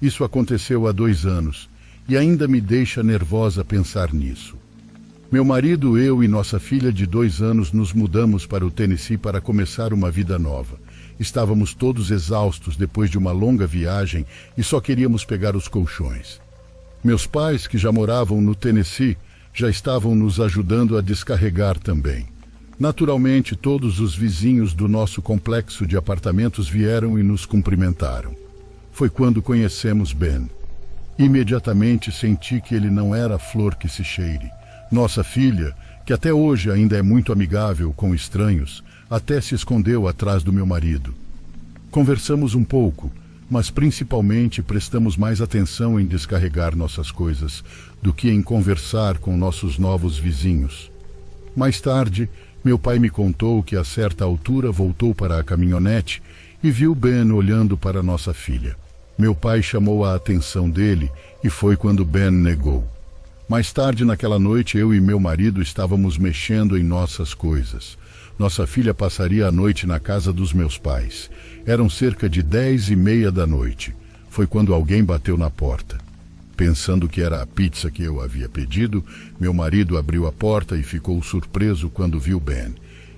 Isso aconteceu há 2 anos, e ainda me deixa nervosa pensar nisso. Meu marido, eu e nossa filha de 2 anos nos mudamos para o Tennessee para começar uma vida nova. Estávamos todos exaustos depois de uma longa viagem e só queríamos pegar os colchões. Meus pais, que já moravam no Tennessee, já estavam nos ajudando a descarregar também. Naturalmente, todos os vizinhos do nosso complexo de apartamentos vieram e nos cumprimentaram. Foi quando conhecemos Ben. Imediatamente senti que ele não era a flor que se cheire. Nossa filha, que até hoje ainda é muito amigável com estranhos, até se escondeu atrás do meu marido. Conversamos um pouco, mas principalmente prestamos mais atenção em descarregar nossas coisas do que em conversar com nossos novos vizinhos. Mais tarde, meu pai me contou que a certa altura voltou para a caminhonete e viu Ben olhando para nossa filha. Meu pai chamou a atenção dele e foi quando Ben negou. Mais tarde naquela noite, eu e meu marido estávamos mexendo em nossas coisas. Nossa filha passaria a noite na casa dos meus pais. Eram cerca de 10:30 da noite. Foi quando alguém bateu na porta. Pensando que era a pizza que eu havia pedido, meu marido abriu a porta e ficou surpreso quando viu Ben.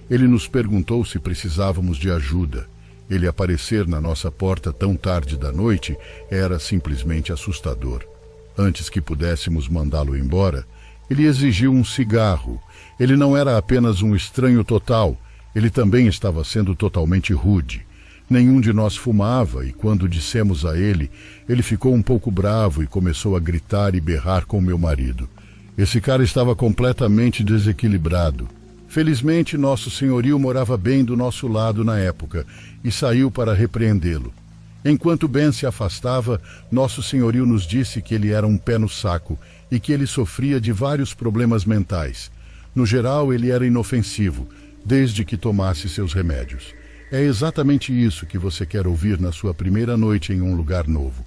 Ele nos perguntou se precisávamos de ajuda. Ele aparecer na nossa porta tão tarde da noite era simplesmente assustador. Antes que pudéssemos mandá-lo embora, ele exigiu um cigarro. Ele não era apenas um estranho total, ele também estava sendo totalmente rude. Nenhum de nós fumava e quando dissemos a ele, ele ficou um pouco bravo e começou a gritar e berrar com meu marido. Esse cara estava completamente desequilibrado. Felizmente, nosso senhorio morava bem do nosso lado na época e saiu para repreendê-lo. Enquanto Ben se afastava, nosso senhorio nos disse que ele era um pé no saco e que ele sofria de vários problemas mentais. No geral, ele era inofensivo, desde que tomasse seus remédios. É exatamente isso que você quer ouvir na sua primeira noite em um lugar novo.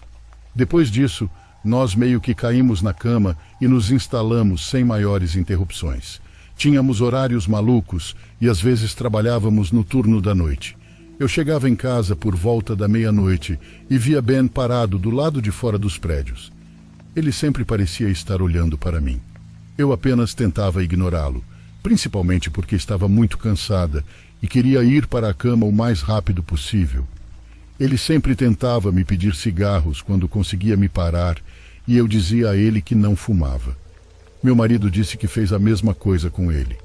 Depois disso, nós meio que caímos na cama e nos instalamos sem maiores interrupções. Tínhamos horários malucos e às vezes trabalhávamos no turno da noite. Eu chegava em casa por volta da 00:30 e via Ben parado do lado de fora dos prédios. Ele sempre parecia estar olhando para mim. Eu apenas tentava ignorá-lo, principalmente porque estava muito cansada e queria ir para a cama o mais rápido possível. Ele sempre tentava me pedir cigarros quando conseguia me parar e eu dizia a ele que não fumava. Meu marido disse que fez a mesma coisa com ele.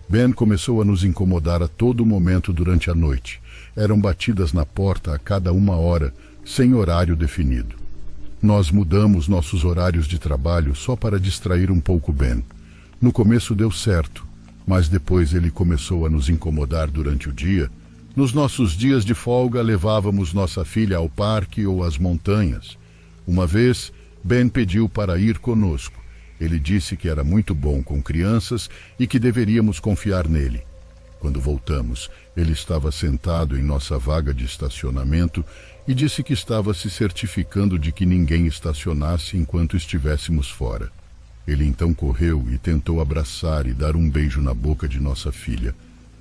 Ben começou a nos incomodar a todo momento durante a noite. Eram batidas na porta a cada 1 hora, sem horário definido. Nós mudamos nossos horários de trabalho só para distrair um pouco Ben. No começo deu certo, mas depois ele começou a nos incomodar durante o dia. Nos nossos dias de folga, levávamos nossa filha ao parque ou às montanhas. Uma vez, Ben pediu para ir conosco. Ele disse que era muito bom com crianças e que deveríamos confiar nele. Quando voltamos, ele estava sentado em nossa vaga de estacionamento e disse que estava se certificando de que ninguém estacionasse enquanto estivéssemos fora. Ele então correu e tentou abraçar e dar um beijo na boca de nossa filha.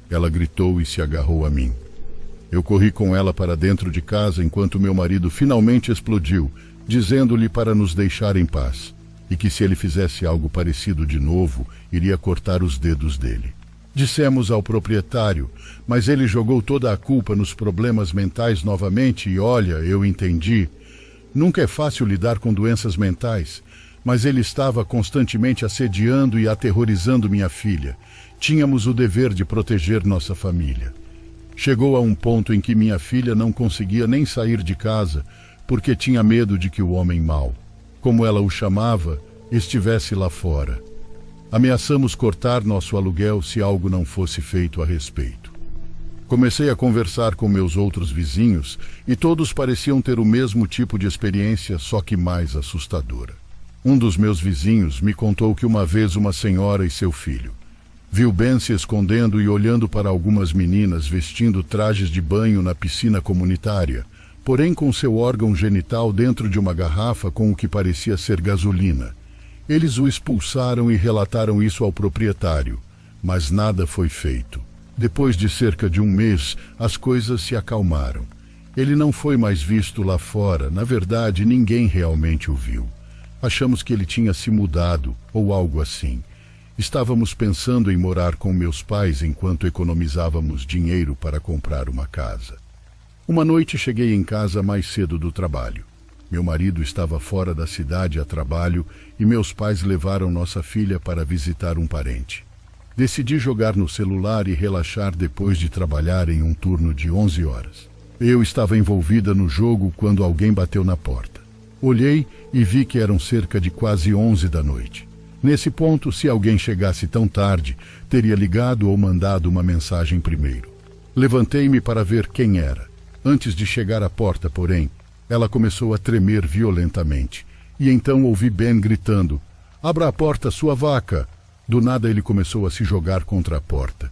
Ela gritou e se agarrou a mim. Eu corri com ela para dentro de casa enquanto meu marido finalmente explodiu, dizendo-lhe para nos deixar em paz, e que se ele fizesse algo parecido de novo, iria cortar os dedos dele. Dissemos ao proprietário, mas ele jogou toda a culpa nos problemas mentais novamente e olha, eu entendi. Nunca é fácil lidar com doenças mentais, mas ele estava constantemente assediando e aterrorizando minha filha. Tínhamos o dever de proteger nossa família. Chegou a um ponto em que minha filha não conseguia nem sair de casa porque tinha medo de que o homem mau, como ela o chamava, estivesse lá fora. Ameaçamos cortar nosso aluguel se algo não fosse feito a respeito. Comecei a conversar com meus outros vizinhos e todos pareciam ter o mesmo tipo de experiência, só que mais assustadora. Um dos meus vizinhos me contou que uma vez uma senhora e seu filho viu Ben se escondendo e olhando para algumas meninas vestindo trajes de banho na piscina comunitária, porém com seu órgão genital dentro de uma garrafa com o que parecia ser gasolina. Eles o expulsaram e relataram isso ao proprietário, mas nada foi feito. Depois de cerca de 1 mês, as coisas se acalmaram. Ele não foi mais visto lá fora. Na verdade, ninguém realmente o viu. Achamos que ele tinha se mudado ou algo assim. Estávamos pensando em morar com meus pais enquanto economizávamos dinheiro para comprar uma casa. Uma noite cheguei em casa mais cedo do trabalho. Meu marido estava fora da cidade a trabalho e meus pais levaram nossa filha para visitar um parente. Decidi jogar no celular e relaxar depois de trabalhar em um turno de 11 horas. Eu estava envolvida no jogo quando alguém bateu na porta. Olhei e vi que eram cerca de quase 11 da noite. Nesse ponto, se alguém chegasse tão tarde, teria ligado ou mandado uma mensagem primeiro. Levantei-me para ver quem era. Antes de chegar à porta, porém, ela começou a tremer violentamente. E então ouvi Ben gritando: "Abra a porta, sua vaca!" Do nada ele começou a se jogar contra a porta.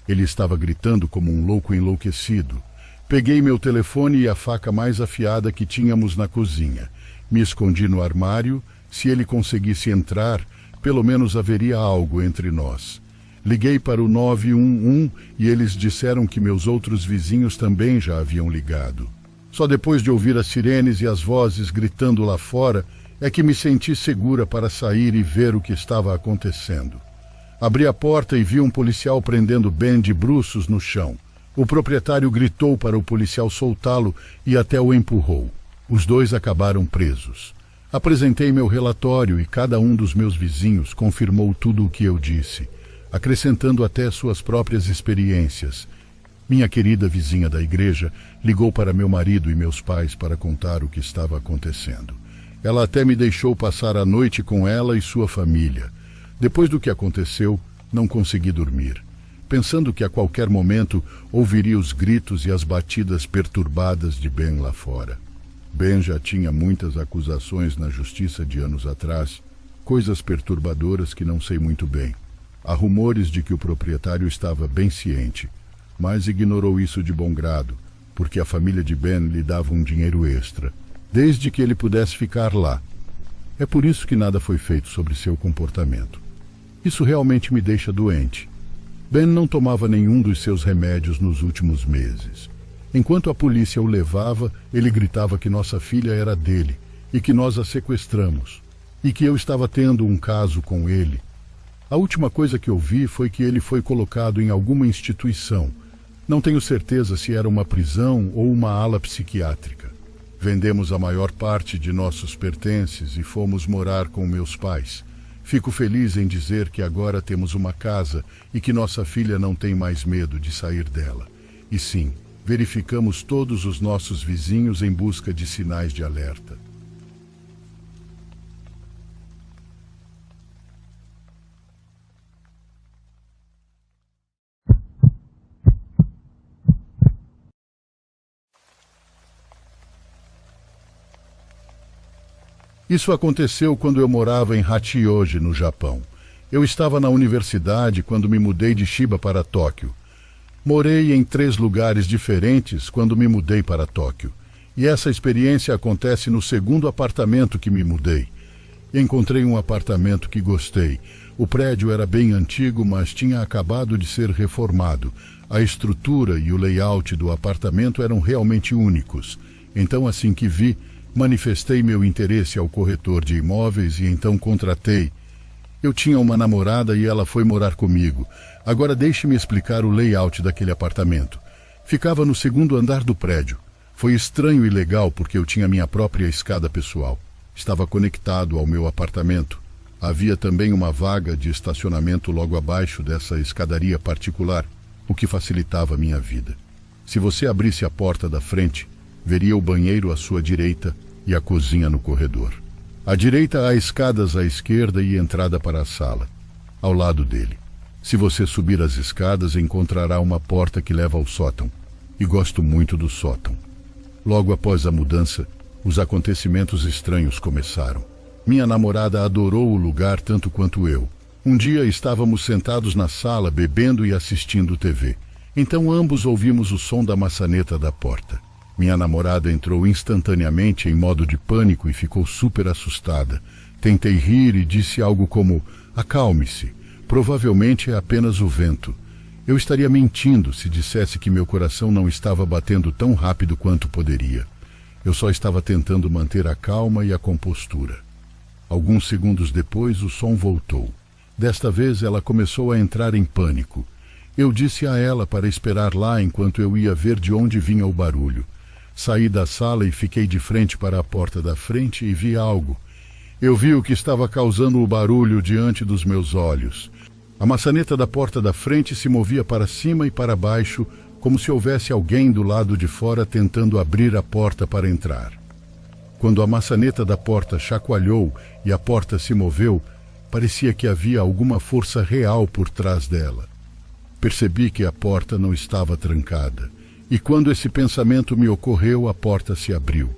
Ele estava gritando como um louco enlouquecido. Peguei meu telefone e a faca mais afiada que tínhamos na cozinha. Me escondi no armário. Se ele conseguisse entrar, pelo menos haveria algo entre nós. Liguei para o 911 e eles disseram que meus outros vizinhos também já haviam ligado. Só depois de ouvir as sirenes e as vozes gritando lá fora é que me senti segura para sair e ver o que estava acontecendo. Abri a porta e vi um policial prendendo Ben de bruços no chão. O proprietário gritou para o policial soltá-lo e até o empurrou. Os dois acabaram presos. Apresentei meu relatório e cada um dos meus vizinhos confirmou tudo o que eu disse, acrescentando até suas próprias experiências. Minha querida vizinha da igreja ligou para meu marido e meus pais para contar o que estava acontecendo. Ela até me deixou passar a noite com ela e sua família. Depois do que aconteceu, não consegui dormir, pensando que a qualquer momento ouviria os gritos e as batidas perturbadas de Ben lá fora. Ben já tinha muitas acusações na justiça de anos atrás, coisas perturbadoras que não sei muito bem. Há rumores de que o proprietário estava bem ciente, mas ignorou isso de bom grado, porque a família de Ben lhe dava um dinheiro extra, desde que ele pudesse ficar lá. É por isso que nada foi feito sobre seu comportamento. Isso realmente me deixa doente. Ben não tomava nenhum dos seus remédios nos últimos meses. Enquanto a polícia o levava, ele gritava que nossa filha era dele e que nós a sequestramos, e que eu estava tendo um caso com ele. A última coisa que eu vi foi que ele foi colocado em alguma instituição. Não tenho certeza se era uma prisão ou uma ala psiquiátrica. Vendemos a maior parte de nossos pertences e fomos morar com meus pais. Fico feliz em dizer que agora temos uma casa e que nossa filha não tem mais medo de sair dela. E sim, verificamos todos os nossos vizinhos em busca de sinais de alerta. Isso aconteceu quando eu morava em Hachioji, no Japão. Eu estava na universidade quando me mudei de Chiba para Tóquio. Morei em 3 lugares diferentes quando me mudei para Tóquio. E essa experiência acontece no segundo apartamento que me mudei. Encontrei um apartamento que gostei. O prédio era bem antigo, mas tinha acabado de ser reformado. A estrutura e o layout do apartamento eram realmente únicos. Então, assim que vi, manifestei meu interesse ao corretor de imóveis e então contratei. Eu tinha uma namorada e ela foi morar comigo. Agora deixe-me explicar o layout daquele apartamento. Ficava no 2º andar do prédio. Foi estranho e legal porque eu tinha minha própria escada pessoal. Estava conectado ao meu apartamento. Havia também uma vaga de estacionamento logo abaixo dessa escadaria particular, o que facilitava minha vida. Se você abrisse a porta da frente, veria o banheiro à sua direita e a cozinha no corredor. À direita há escadas à esquerda e entrada para a sala. Ao lado dele. Se você subir as escadas, encontrará uma porta que leva ao sótão. E gosto muito do sótão. Logo após a mudança, os acontecimentos estranhos começaram. Minha namorada adorou o lugar tanto quanto eu. Um dia estávamos sentados na sala bebendo e assistindo TV. Então ambos ouvimos o som da maçaneta da porta. Minha namorada entrou instantaneamente em modo de pânico e ficou super assustada. Tentei rir e disse algo como: "Acalme-se, provavelmente é apenas o vento." Eu estaria mentindo se dissesse que meu coração não estava batendo tão rápido quanto poderia. Eu só estava tentando manter a calma e a compostura. Alguns segundos depois, o som voltou. Desta vez, ela começou a entrar em pânico. Eu disse a ela para esperar lá enquanto eu ia ver de onde vinha o barulho. Saí da sala e fiquei de frente para a porta da frente e vi algo. Eu vi o que estava causando o barulho diante dos meus olhos. A maçaneta da porta da frente se movia para cima e para baixo, como se houvesse alguém do lado de fora tentando abrir a porta para entrar. Quando a maçaneta da porta chacoalhou e a porta se moveu, parecia que havia alguma força real por trás dela. Percebi que a porta não estava trancada, e quando esse pensamento me ocorreu, a porta se abriu.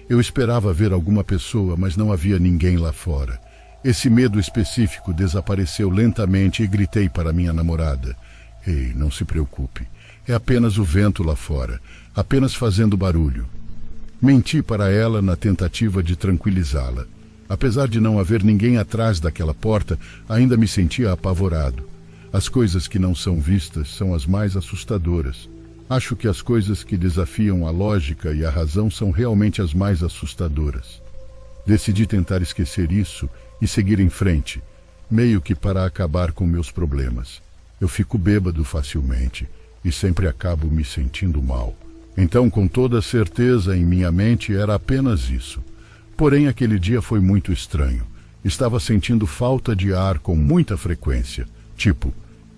Eu esperava ver alguma pessoa, mas não havia ninguém lá fora. Esse medo específico desapareceu lentamente e gritei para minha namorada: "Ei, não se preocupe. É apenas o vento lá fora, apenas fazendo barulho." Menti para ela na tentativa de tranquilizá-la. Apesar de não haver ninguém atrás daquela porta, ainda me sentia apavorado. As coisas que não são vistas são as mais assustadoras. Acho que as coisas que desafiam a lógica e a razão são realmente as mais assustadoras. Decidi tentar esquecer isso e seguir em frente, meio que para acabar com meus problemas. Eu fico bêbado facilmente e sempre acabo me sentindo mal. Então, com toda certeza em minha mente, era apenas isso. Porém, aquele dia foi muito estranho. Estava sentindo falta de ar com muita frequência.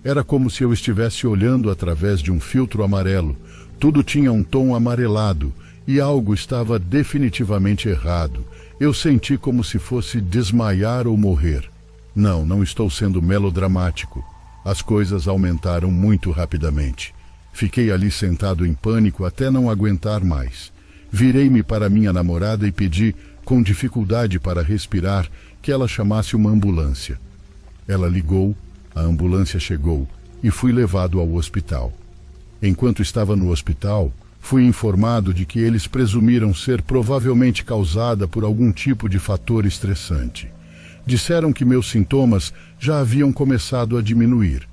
Era como se eu estivesse olhando através de um filtro amarelo. Tudo tinha um tom amarelado e algo estava definitivamente errado. Eu senti como se fosse desmaiar ou morrer. Não estou sendo melodramático. As coisas aumentaram muito rapidamente. Fiquei ali sentado em pânico até não aguentar mais. Virei-me para minha namorada e pedi, com dificuldade para respirar, que ela chamasse uma ambulância. Ela ligou. A ambulância chegou e fui levado ao hospital. Enquanto estava no hospital, fui informado de que eles presumiram ser provavelmente causada por algum tipo de fator estressante. Disseram que meus sintomas já haviam começado a diminuir.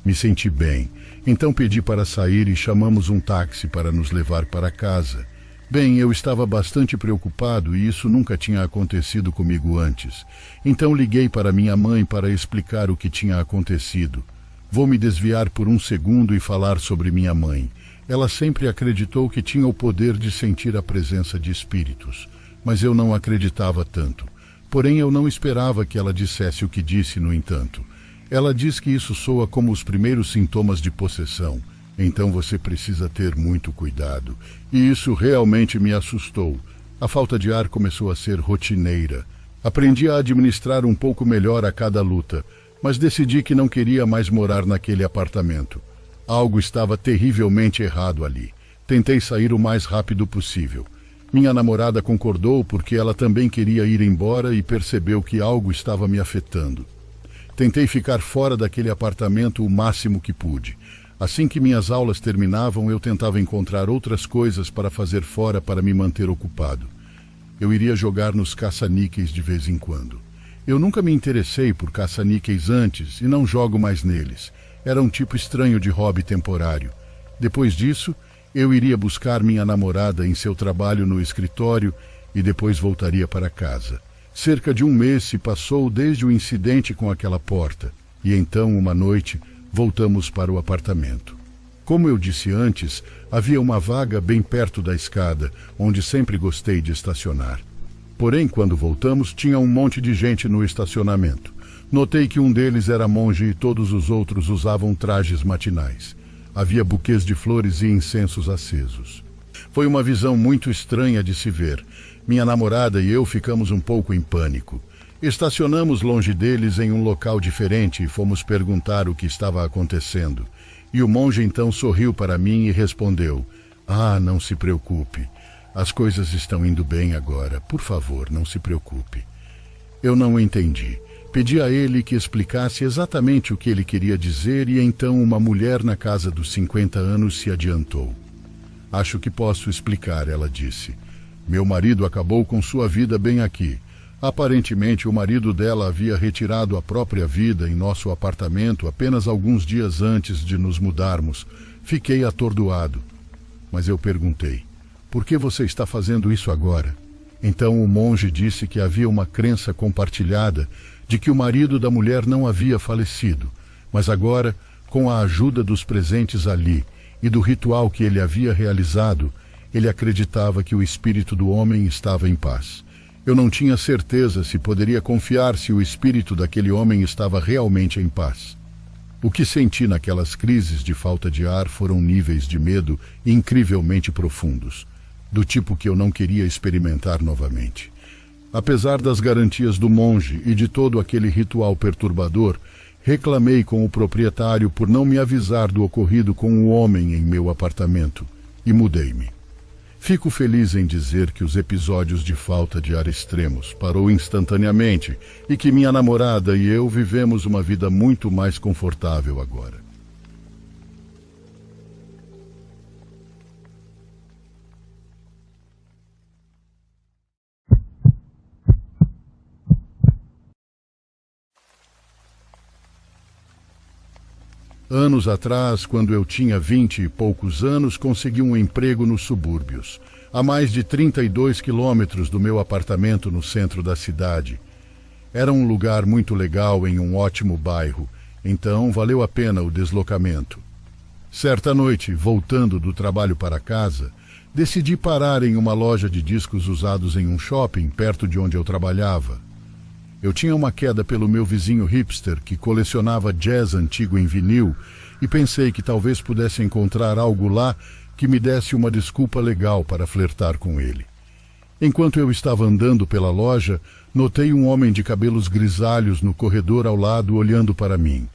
Me senti bem, então pedi para sair e chamamos um táxi para nos levar para casa. Bem, eu estava bastante preocupado e isso nunca tinha acontecido comigo antes. Então liguei para minha mãe para explicar o que tinha acontecido. Vou me desviar por um segundo e falar sobre minha mãe. Ela sempre acreditou que tinha o poder de sentir a presença de espíritos, mas eu não acreditava tanto. Porém, eu não esperava que ela dissesse o que disse, no entanto. Ela diz que isso soa como os primeiros sintomas de possessão. Então você precisa ter muito cuidado. E isso realmente me assustou. A falta de ar começou a ser rotineira. Aprendi a administrar um pouco melhor a cada luta, mas decidi que não queria mais morar naquele apartamento. Algo estava terrivelmente errado ali. Tentei sair o mais rápido possível. Minha namorada concordou porque ela também queria ir embora e percebeu que algo estava me afetando. Tentei ficar fora daquele apartamento o máximo que pude. Assim que minhas aulas terminavam, eu tentava encontrar outras coisas para fazer fora para me manter ocupado. Eu iria jogar nos caça-níqueis de vez em quando. Eu nunca me interessei por caça-níqueis antes e não jogo mais neles. Era um tipo estranho de hobby temporário. Depois disso, eu iria buscar minha namorada em seu trabalho no escritório e depois voltaria para casa. Cerca de um mês se passou desde o incidente com aquela porta, e então, uma noite, voltamos para o apartamento. Como eu disse antes, havia uma vaga bem perto da escada, onde sempre gostei de estacionar. Porém, quando voltamos, tinha um monte de gente no estacionamento. Notei que um deles era monge e todos os outros usavam trajes matinais. Havia buquês de flores e incensos acesos. Foi uma visão muito estranha de se ver. Minha namorada e eu ficamos um pouco em pânico. Estacionamos longe deles em um local diferente e fomos perguntar o que estava acontecendo. E o monge então sorriu para mim e respondeu: "Ah, não se preocupe. As coisas estão indo bem agora. Por favor, não se preocupe." Eu não entendi. Pedi a ele que explicasse exatamente o que ele queria dizer e então uma mulher na casa dos 50 anos se adiantou. "Acho que posso explicar", ela disse. "Meu marido acabou com sua vida bem aqui. Aparentemente, o marido dela havia retirado a própria vida em nosso apartamento apenas alguns dias antes de nos mudarmos. Fiquei atordoado. Mas eu perguntei: por que você está fazendo isso agora? Então o monge disse que havia uma crença compartilhada de que o marido da mulher não havia falecido, mas agora, com a ajuda dos presentes ali e do ritual que ele havia realizado, ele acreditava que o espírito do homem estava em paz. Eu não tinha certeza se poderia confiar se o espírito daquele homem estava realmente em paz. O que senti naquelas crises de falta de ar foram níveis de medo incrivelmente profundos, do tipo que eu não queria experimentar novamente. Apesar das garantias do monge e de todo aquele ritual perturbador, reclamei com o proprietário por não me avisar do ocorrido com o homem em meu apartamento e mudei-me. Fico feliz em dizer que os episódios de falta de ar extremos parou instantaneamente e que minha namorada e eu vivemos uma vida muito mais confortável agora. Anos atrás, quando eu tinha 20 e poucos anos, consegui um emprego nos subúrbios, a mais de 32 quilômetros do meu apartamento no centro da cidade. Era um lugar muito legal em um ótimo bairro, então valeu a pena o deslocamento. Certa noite, voltando do trabalho para casa, decidi parar em uma loja de discos usados em um shopping perto de onde eu trabalhava. Eu tinha uma queda pelo meu vizinho hipster que colecionava jazz antigo em vinil e pensei que talvez pudesse encontrar algo lá que me desse uma desculpa legal para flertar com ele. Enquanto eu estava andando pela loja, notei um homem de cabelos grisalhos no corredor ao lado olhando para mim.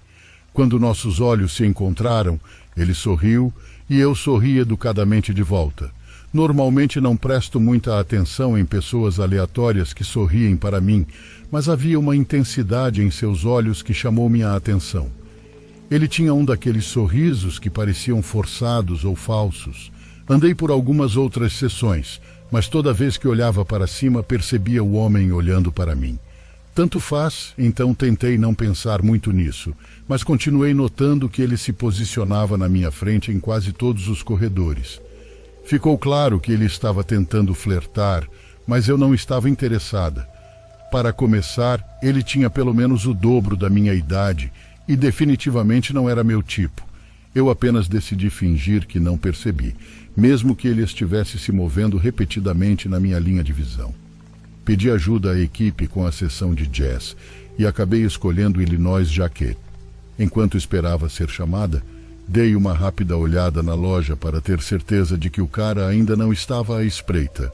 Quando nossos olhos se encontraram, ele sorriu e eu sorri educadamente de volta. Normalmente não presto muita atenção em pessoas aleatórias que sorriem para mim, mas havia uma intensidade em seus olhos que chamou minha atenção. Ele tinha um daqueles sorrisos que pareciam forçados ou falsos. Andei por algumas outras sessões, mas toda vez que olhava para cima percebia o homem olhando para mim. Tanto faz, então tentei não pensar muito nisso, mas continuei notando que ele se posicionava na minha frente em quase todos os corredores. Ficou claro que ele estava tentando flertar, mas eu não estava interessada. Para começar, ele tinha pelo menos o dobro da minha idade e definitivamente não era meu tipo. Eu apenas decidi fingir que não percebi, mesmo que ele estivesse se movendo repetidamente na minha linha de visão. Pedi ajuda à equipe com a sessão de jazz e acabei escolhendo Illinois Jacquet. Enquanto esperava ser chamada, dei uma rápida olhada na loja para ter certeza de que o cara ainda não estava à espreita.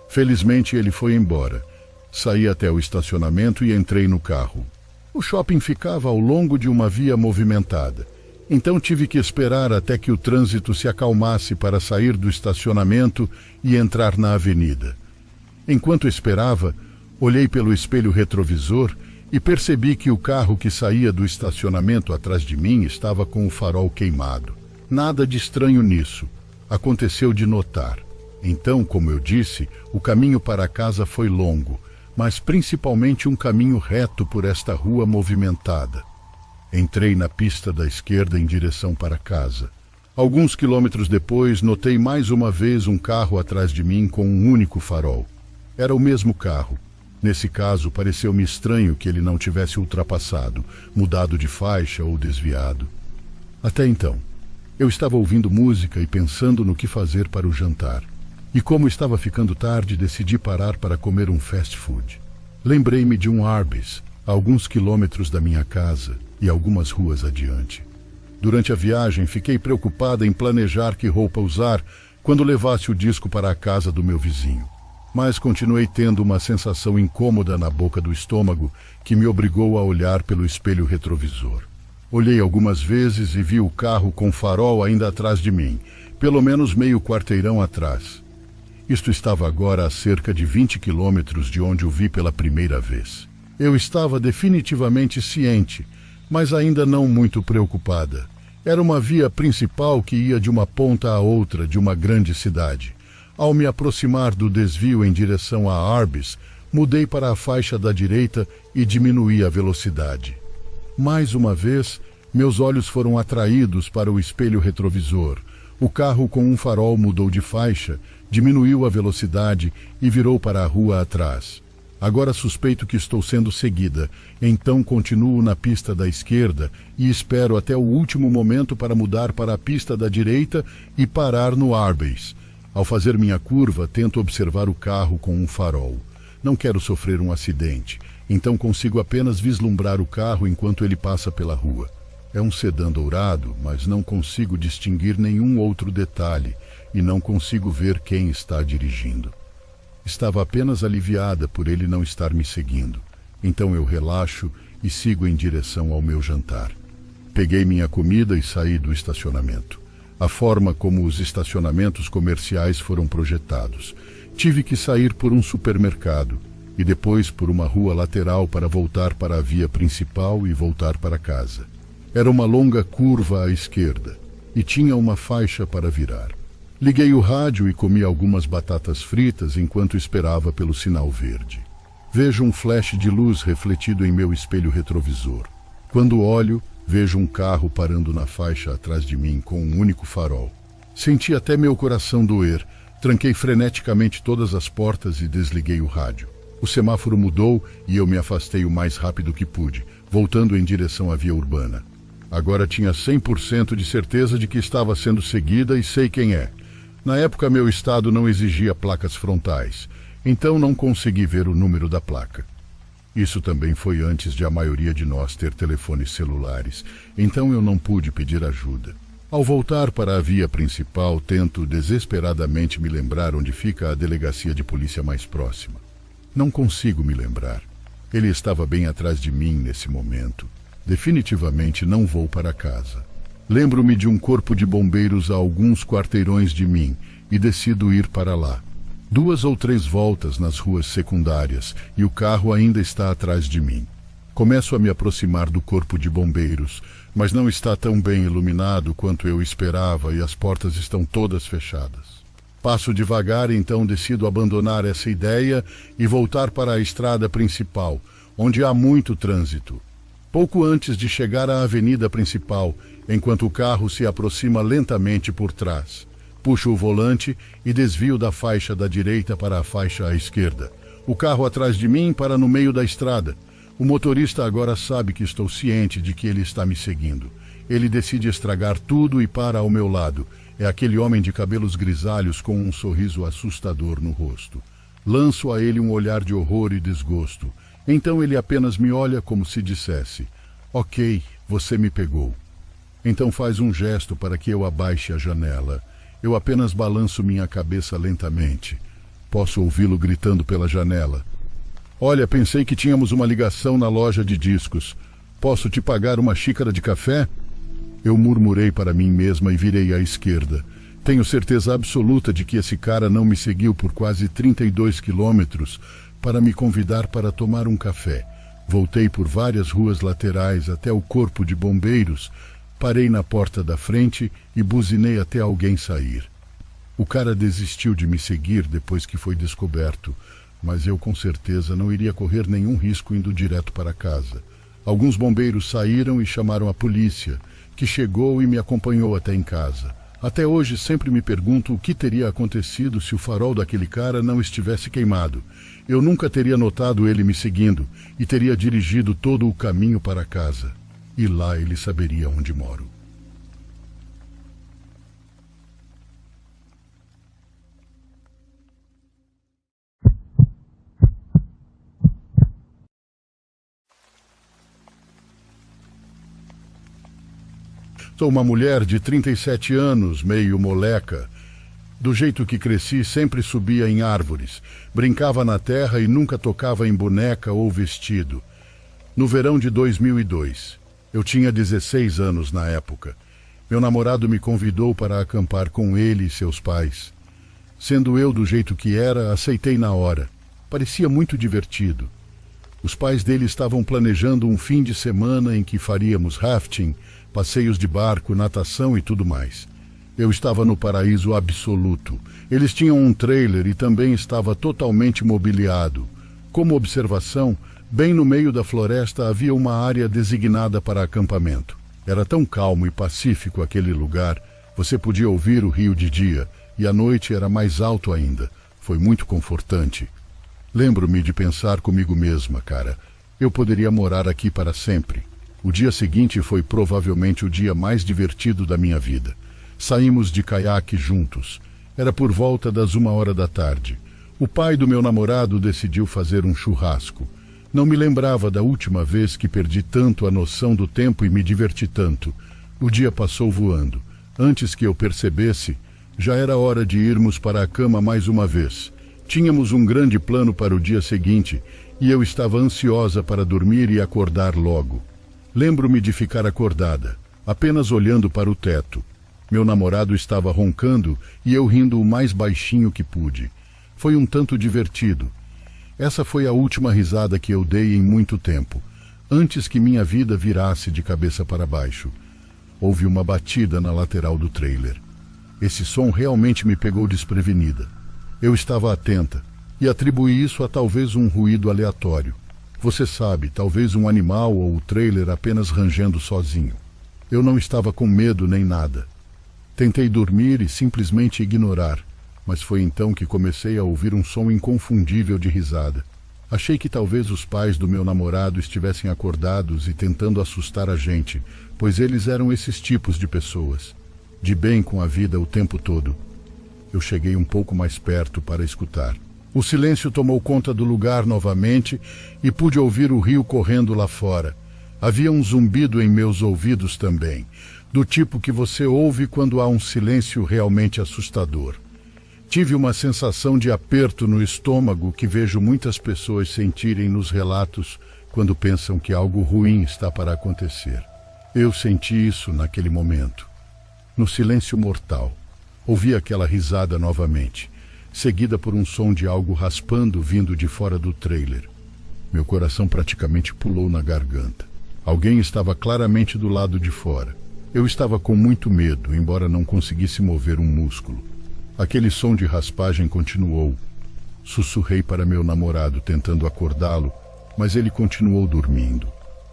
Felizmente ele foi embora. Saí até o estacionamento e entrei no carro. O shopping ficava ao longo de uma via movimentada. Então tive que esperar até que o trânsito se acalmasse para sair do estacionamento e entrar na avenida. Enquanto esperava, olhei pelo espelho retrovisor e percebi que o carro que saía do estacionamento atrás de mim estava com o farol queimado. Nada de estranho nisso. Aconteceu de notar. Então, como eu disse, o caminho para casa foi longo, mas principalmente um caminho reto por esta rua movimentada. Entrei na pista da esquerda em direção para casa. Alguns quilômetros depois, notei mais uma vez um carro atrás de mim com um único farol. Era o mesmo carro. Nesse caso, pareceu-me estranho que ele não tivesse ultrapassado, mudado de faixa ou desviado. Até então, eu estava ouvindo música e pensando no que fazer para o jantar. E como estava ficando tarde, decidi parar para comer um fast food. Lembrei-me de um Arby's, a alguns quilômetros da minha casa e algumas ruas adiante. Durante a viagem, fiquei preocupada em planejar que roupa usar quando levasse o disco para a casa do meu vizinho. Mas continuei tendo uma sensação incômoda na boca do estômago que me obrigou a olhar pelo espelho retrovisor. Olhei algumas vezes e vi o carro com farol ainda atrás de mim, pelo menos meio quarteirão atrás. Isto estava agora a cerca de 20 quilômetros de onde o vi pela primeira vez. Eu estava definitivamente ciente, mas ainda não muito preocupada. Era uma via principal que ia de uma ponta a outra de uma grande cidade. Ao me aproximar do desvio em direção a Arby's, Mudei para a faixa da direita e diminuí a velocidade. Mais uma vez, meus olhos foram atraídos para o espelho retrovisor. O carro com um farol mudou de faixa, diminuiu a velocidade e virou para a rua atrás. Agora suspeito que estou sendo seguida, então continuo na pista da esquerda e espero até o último momento para mudar para a pista da direita e parar no Arby's. Ao fazer minha curva, tento observar o carro com um farol. Não quero sofrer um acidente, então consigo apenas vislumbrar o carro enquanto ele passa pela rua. É um sedã dourado, mas não consigo distinguir nenhum outro detalhe e não consigo ver quem está dirigindo. Estava apenas aliviada por ele não estar me seguindo. Então eu relaxo e sigo em direção ao meu jantar. Peguei minha comida e saí do estacionamento. A forma como os estacionamentos comerciais foram projetados. Tive que sair por um supermercado e depois por uma rua lateral para voltar para a via principal e voltar para casa. Era uma longa curva à esquerda e tinha uma faixa para virar. Liguei o rádio e comi algumas batatas fritas enquanto esperava pelo sinal verde. Vejo um flash de luz refletido em meu espelho retrovisor. Quando olho, vejo um carro parando na faixa atrás de mim com um único farol. Senti até meu coração doer. Tranquei freneticamente todas as portas e desliguei o rádio. O semáforo mudou e eu me afastei o mais rápido que pude, voltando em direção à via urbana. Agora tinha 100% de certeza de que estava sendo seguida e sei quem é. Na época, meu estado não exigia placas frontais, então não consegui ver o número da placa. Isso também foi antes de a maioria de nós ter telefones celulares, então eu não pude pedir ajuda. Ao voltar para a via principal, tento desesperadamente me lembrar onde fica a delegacia de polícia mais próxima. Não consigo me lembrar. Ele estava bem atrás de mim nesse momento. Definitivamente não vou para casa. Lembro-me de um corpo de bombeiros a alguns quarteirões de mim e decido ir para lá. 2 ou 3 voltas nas ruas secundárias e o carro ainda está atrás de mim. Começo a me aproximar do corpo de bombeiros, mas não está tão bem iluminado quanto eu esperava e as portas estão todas fechadas. Passo devagar, então decido abandonar essa ideia e voltar para a estrada principal, onde há muito trânsito. Pouco antes de chegar à avenida principal, enquanto o carro se aproxima lentamente por trás. Puxo o volante e desvio da faixa da direita para a faixa à esquerda. O carro atrás de mim para no meio da estrada. O motorista agora sabe que estou ciente de que ele está me seguindo. Ele decide estragar tudo e para ao meu lado. É aquele homem de cabelos grisalhos com um sorriso assustador no rosto. Lanço a ele um olhar de horror e desgosto. Então ele apenas me olha como se dissesse: "Ok, você me pegou." Então faz um gesto para que eu abaixe a janela. Eu apenas balanço minha cabeça lentamente. Posso ouvi-lo gritando pela janela: "Olha, pensei que tínhamos uma ligação na loja de discos. Posso te pagar uma xícara de café?" Eu murmurei para mim mesma e virei à esquerda. Tenho certeza absoluta de que esse cara não me seguiu por quase 32 quilômetros para me convidar para tomar um café. Voltei por várias ruas laterais até o corpo de bombeiros, parei na porta da frente e buzinei até alguém sair. O cara desistiu de me seguir depois que foi descoberto, mas eu com certeza não iria correr nenhum risco indo direto para casa. Alguns bombeiros saíram e chamaram a polícia, que chegou e me acompanhou até em casa. Até hoje sempre me pergunto o que teria acontecido se o farol daquele cara não estivesse queimado. Eu nunca teria notado ele me seguindo e teria dirigido todo o caminho para casa. E lá ele saberia onde moro. Sou uma mulher de 37 anos, meio moleca. Do jeito que cresci, sempre subia em árvores, brincava na terra e nunca tocava em boneca ou vestido. No verão de 2002, eu tinha 16 anos na época. Meu namorado me convidou para acampar com ele e seus pais. Sendo eu do jeito que era, aceitei na hora. Parecia muito divertido. Os pais dele estavam planejando um fim de semana em que faríamos rafting, passeios de barco, natação e tudo mais. Eu estava no paraíso absoluto. Eles tinham um trailer e também estava totalmente mobiliado. Como observação, bem no meio da floresta havia uma área designada para acampamento. Era tão calmo e pacífico aquele lugar, você podia ouvir o rio de dia, e à noite era mais alto ainda. Foi muito confortante. Lembro-me de pensar comigo mesma, cara, eu poderia morar aqui para sempre. O dia seguinte foi provavelmente o dia mais divertido da minha vida. Saímos de caiaque juntos. Era por volta das 1h da tarde. O pai do meu namorado decidiu fazer um churrasco. Não me lembrava da última vez que perdi tanto a noção do tempo e me diverti tanto. O dia passou voando. Antes que eu percebesse, já era hora de irmos para a cama mais uma vez. Tínhamos um grande plano para o dia seguinte e eu estava ansiosa para dormir e acordar logo. Lembro-me de ficar acordada, apenas olhando para o teto. Meu namorado estava roncando e eu rindo o mais baixinho que pude. Foi um tanto divertido. Essa foi a última risada que eu dei em muito tempo, antes que minha vida virasse de cabeça para baixo. Houve uma batida na lateral do trailer. Esse som realmente me pegou desprevenida. Eu estava atenta e atribuí isso a talvez um ruído aleatório. Você sabe, talvez um animal ou o trailer apenas rangendo sozinho. Eu não estava com medo nem nada. Tentei dormir e simplesmente ignorar, mas foi então que comecei a ouvir um som inconfundível de risada. Achei que talvez os pais do meu namorado estivessem acordados e tentando assustar a gente, pois eles eram esses tipos de pessoas, de bem com a vida o tempo todo. Eu cheguei um pouco mais perto para escutar. O silêncio tomou conta do lugar novamente e pude ouvir o rio correndo lá fora. Havia um zumbido em meus ouvidos também, do tipo que você ouve quando há um silêncio realmente assustador. Tive uma sensação de aperto no estômago que vejo muitas pessoas sentirem nos relatos quando pensam que algo ruim está para acontecer. Eu senti isso naquele momento. No silêncio mortal, ouvi aquela risada novamente, seguida por um som de algo raspando vindo de fora do trailer. Meu coração praticamente pulou na garganta. Alguém estava claramente do lado de fora. Eu estava com muito medo, embora não conseguisse mover um músculo. Aquele som de raspagem continuou. Sussurrei para meu namorado, tentando acordá-lo, mas ele continuou dormindo.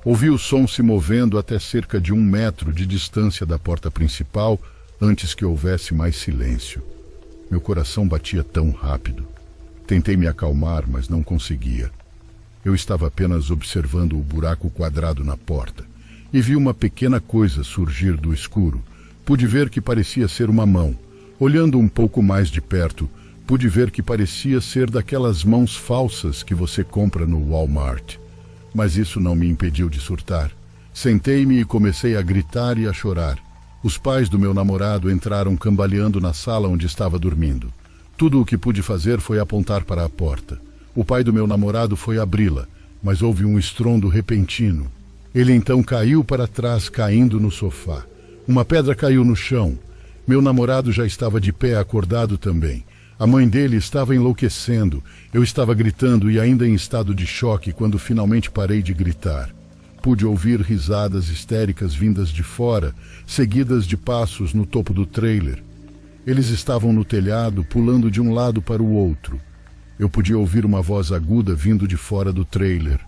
Ouvi o som se movendo até cerca de 1 metro de distância da porta principal, antes que houvesse mais silêncio. Meu coração batia tão rápido. Tentei me acalmar, mas não conseguia. Eu estava apenas observando o buraco quadrado na porta e vi uma pequena coisa surgir do escuro. Pude ver que parecia ser uma mão. Olhando um pouco mais de perto, pude ver que parecia ser daquelas mãos falsas que você compra no Walmart. Mas isso não me impediu de surtar. Sentei-me e comecei a gritar e a chorar. Os pais do meu namorado entraram cambaleando na sala onde estava dormindo. Tudo o que pude fazer foi apontar para a porta. O pai do meu namorado foi abri-la, mas houve um estrondo repentino. Ele então caiu para trás, caindo no sofá. Uma pedra caiu no chão. Meu namorado já estava de pé, acordado também. A mãe dele estava enlouquecendo. Eu estava gritando e ainda em estado de choque quando finalmente parei de gritar. Pude ouvir risadas histéricas vindas de fora, seguidas de passos no topo do trailer. Eles estavam no telhado, pulando de um lado para o outro. Eu podia ouvir uma voz aguda vindo de fora do trailer.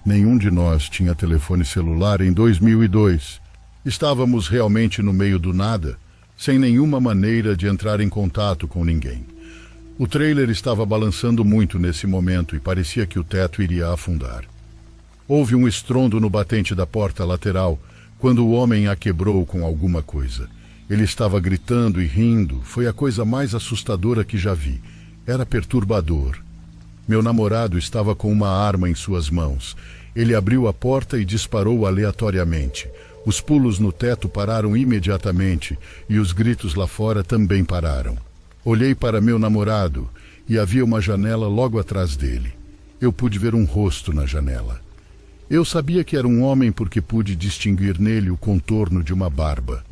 Nenhum de nós tinha telefone celular em 2002. Estávamos realmente no meio do nada, sem nenhuma maneira de entrar em contato com ninguém. O trailer estava balançando muito nesse momento e parecia que o teto iria afundar. Houve um estrondo no batente da porta lateral, quando o homem a quebrou com alguma coisa. Ele estava gritando e rindo, foi a coisa mais assustadora que já vi. Era perturbador. Meu namorado estava com uma arma em suas mãos. Ele abriu a porta e disparou aleatoriamente. Os pulos no teto pararam imediatamente e os gritos lá fora também pararam. Olhei para meu namorado e havia uma janela logo atrás dele. Eu pude ver um rosto na janela. Eu sabia que era um homem porque pude distinguir nele o contorno de uma barba.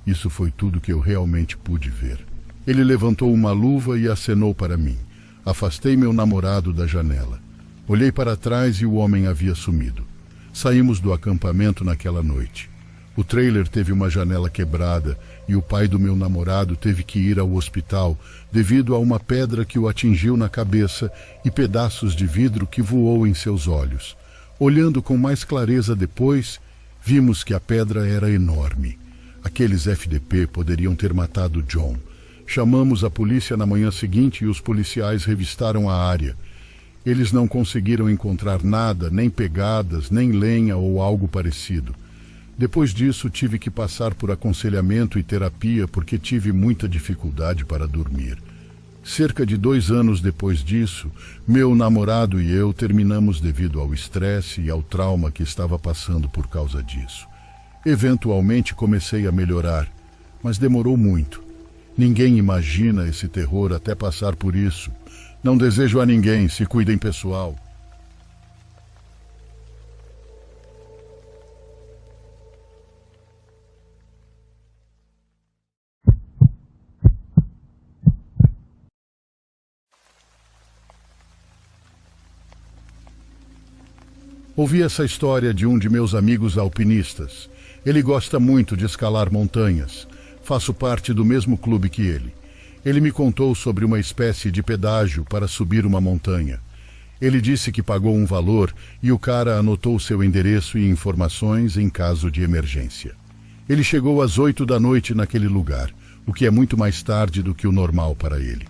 Isso foi tudo que eu realmente pude ver. Ele levantou uma luva e acenou para mim. Afastei meu namorado da janela. Olhei para trás e o homem havia sumido. Saímos do acampamento naquela noite. O trailer teve uma janela quebrada e o pai do meu namorado teve que ir ao hospital devido a uma pedra que o atingiu na cabeça e pedaços de vidro que voou em seus olhos. Olhando com mais clareza depois, vimos que a pedra era enorme. Aqueles FDP poderiam ter matado John. Chamamos a polícia na manhã seguinte e os policiais revistaram a área. Eles não conseguiram encontrar nada, nem pegadas, nem lenha ou algo parecido. Depois disso, tive que passar por aconselhamento e terapia porque tive muita dificuldade para dormir. Cerca de 2 anos depois disso, meu namorado e eu terminamos devido ao estresse e ao trauma que estava passando por causa disso. Eventualmente comecei a melhorar, mas demorou muito. Ninguém imagina esse terror até passar por isso. Não desejo a ninguém, se cuidem, pessoal. Ouvi essa história de um de meus amigos alpinistas. Ele gosta muito de escalar montanhas. Faço parte do mesmo clube que ele. Ele me contou sobre uma espécie de pedágio para subir uma montanha. Ele disse que pagou um valor e o cara anotou seu endereço e informações em caso de emergência. Ele chegou às 8 da noite naquele lugar, o que é muito mais tarde do que o normal para ele.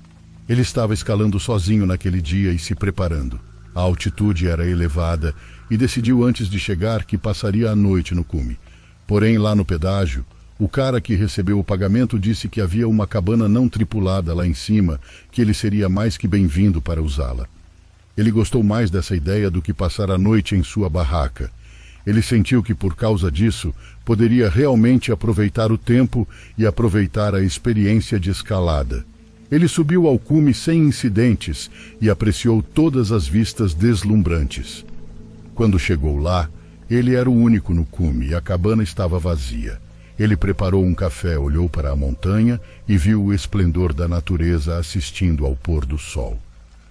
Ele estava escalando sozinho naquele dia e se preparando. A altitude era elevada e decidiu antes de chegar que passaria a noite no cume. Porém, lá no pedágio, o cara que recebeu o pagamento disse que havia uma cabana não tripulada lá em cima, que ele seria mais que bem-vindo para usá-la. Ele gostou mais dessa ideia do que passar a noite em sua barraca. Ele sentiu que por causa disso poderia realmente aproveitar o tempo e aproveitar a experiência de escalada. Ele subiu ao cume sem incidentes e apreciou todas as vistas deslumbrantes. Quando chegou lá, ele era o único no cume e a cabana estava vazia. Ele preparou um café, olhou para a montanha e viu o esplendor da natureza assistindo ao pôr do sol.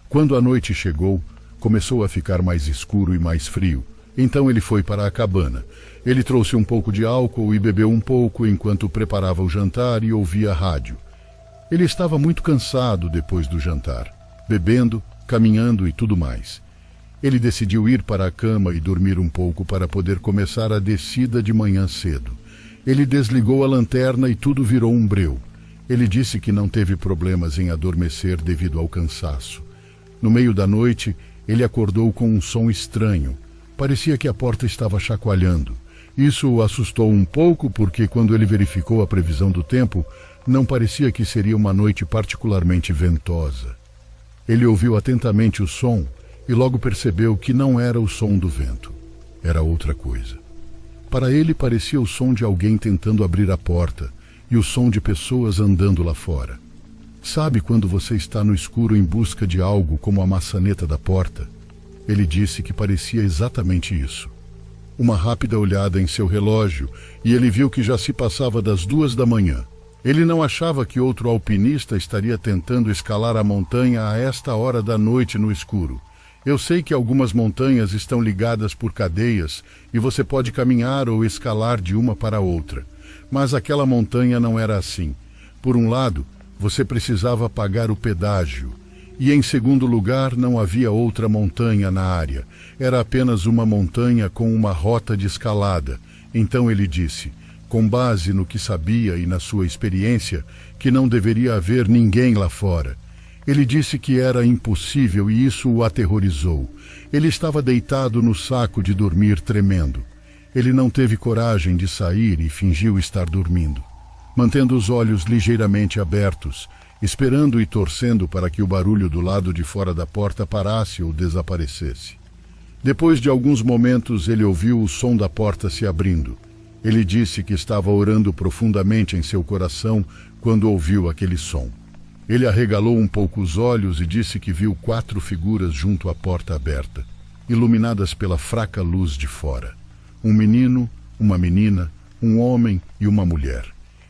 Quando a noite chegou, começou a ficar mais escuro e mais frio. Então ele foi para a cabana. Ele trouxe um pouco de álcool e bebeu um pouco enquanto preparava o jantar e ouvia a rádio. Ele estava muito cansado depois do jantar, bebendo, caminhando e tudo mais. Ele decidiu ir para a cama e dormir um pouco para poder começar a descida de manhã cedo. Ele desligou a lanterna e tudo virou um breu. Ele disse que não teve problemas em adormecer devido ao cansaço. No meio da noite, ele acordou com um som estranho. Parecia que a porta estava chacoalhando. Isso o assustou um pouco porque quando ele verificou a previsão do tempo, não parecia que seria uma noite particularmente ventosa. Ele ouviu atentamente o som e logo percebeu que não era o som do vento. Era outra coisa. Para ele parecia o som de alguém tentando abrir a porta e o som de pessoas andando lá fora. Sabe quando você está no escuro em busca de algo como a maçaneta da porta? Ele disse que parecia exatamente isso. Uma rápida olhada em seu relógio e ele viu que já se passava das 2 da manhã. Ele não achava que outro alpinista estaria tentando escalar a montanha a esta hora da noite no escuro. Eu sei que algumas montanhas estão ligadas por cadeias e você pode caminhar ou escalar de uma para outra. Mas aquela montanha não era assim. Por um lado, você precisava pagar o pedágio. E em segundo lugar, não havia outra montanha na área. Era apenas uma montanha com uma rota de escalada. Então ele disse, com base no que sabia e na sua experiência, que não deveria haver ninguém lá fora. Ele disse que era impossível e isso o aterrorizou. Ele estava deitado no saco de dormir tremendo. Ele não teve coragem de sair e fingiu estar dormindo, mantendo os olhos ligeiramente abertos, esperando e torcendo para que o barulho do lado de fora da porta parasse ou desaparecesse. Depois de alguns momentos, ele ouviu o som da porta se abrindo. Ele disse que estava orando profundamente em seu coração quando ouviu aquele som. Ele arregalou um pouco os olhos e disse que viu 4 figuras junto à porta aberta, iluminadas pela fraca luz de fora. Um menino, uma menina, um homem e uma mulher.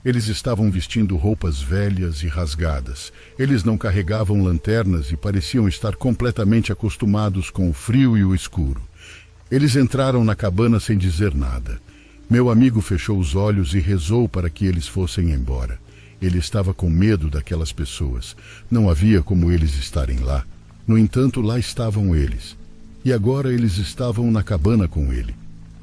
Eles estavam vestindo roupas velhas e rasgadas. Eles não carregavam lanternas e pareciam estar completamente acostumados com o frio e o escuro. Eles entraram na cabana sem dizer nada. Meu amigo fechou os olhos e rezou para que eles fossem embora. Ele estava com medo daquelas pessoas. Não havia como eles estarem lá. No entanto, lá estavam eles. E agora eles estavam na cabana com ele.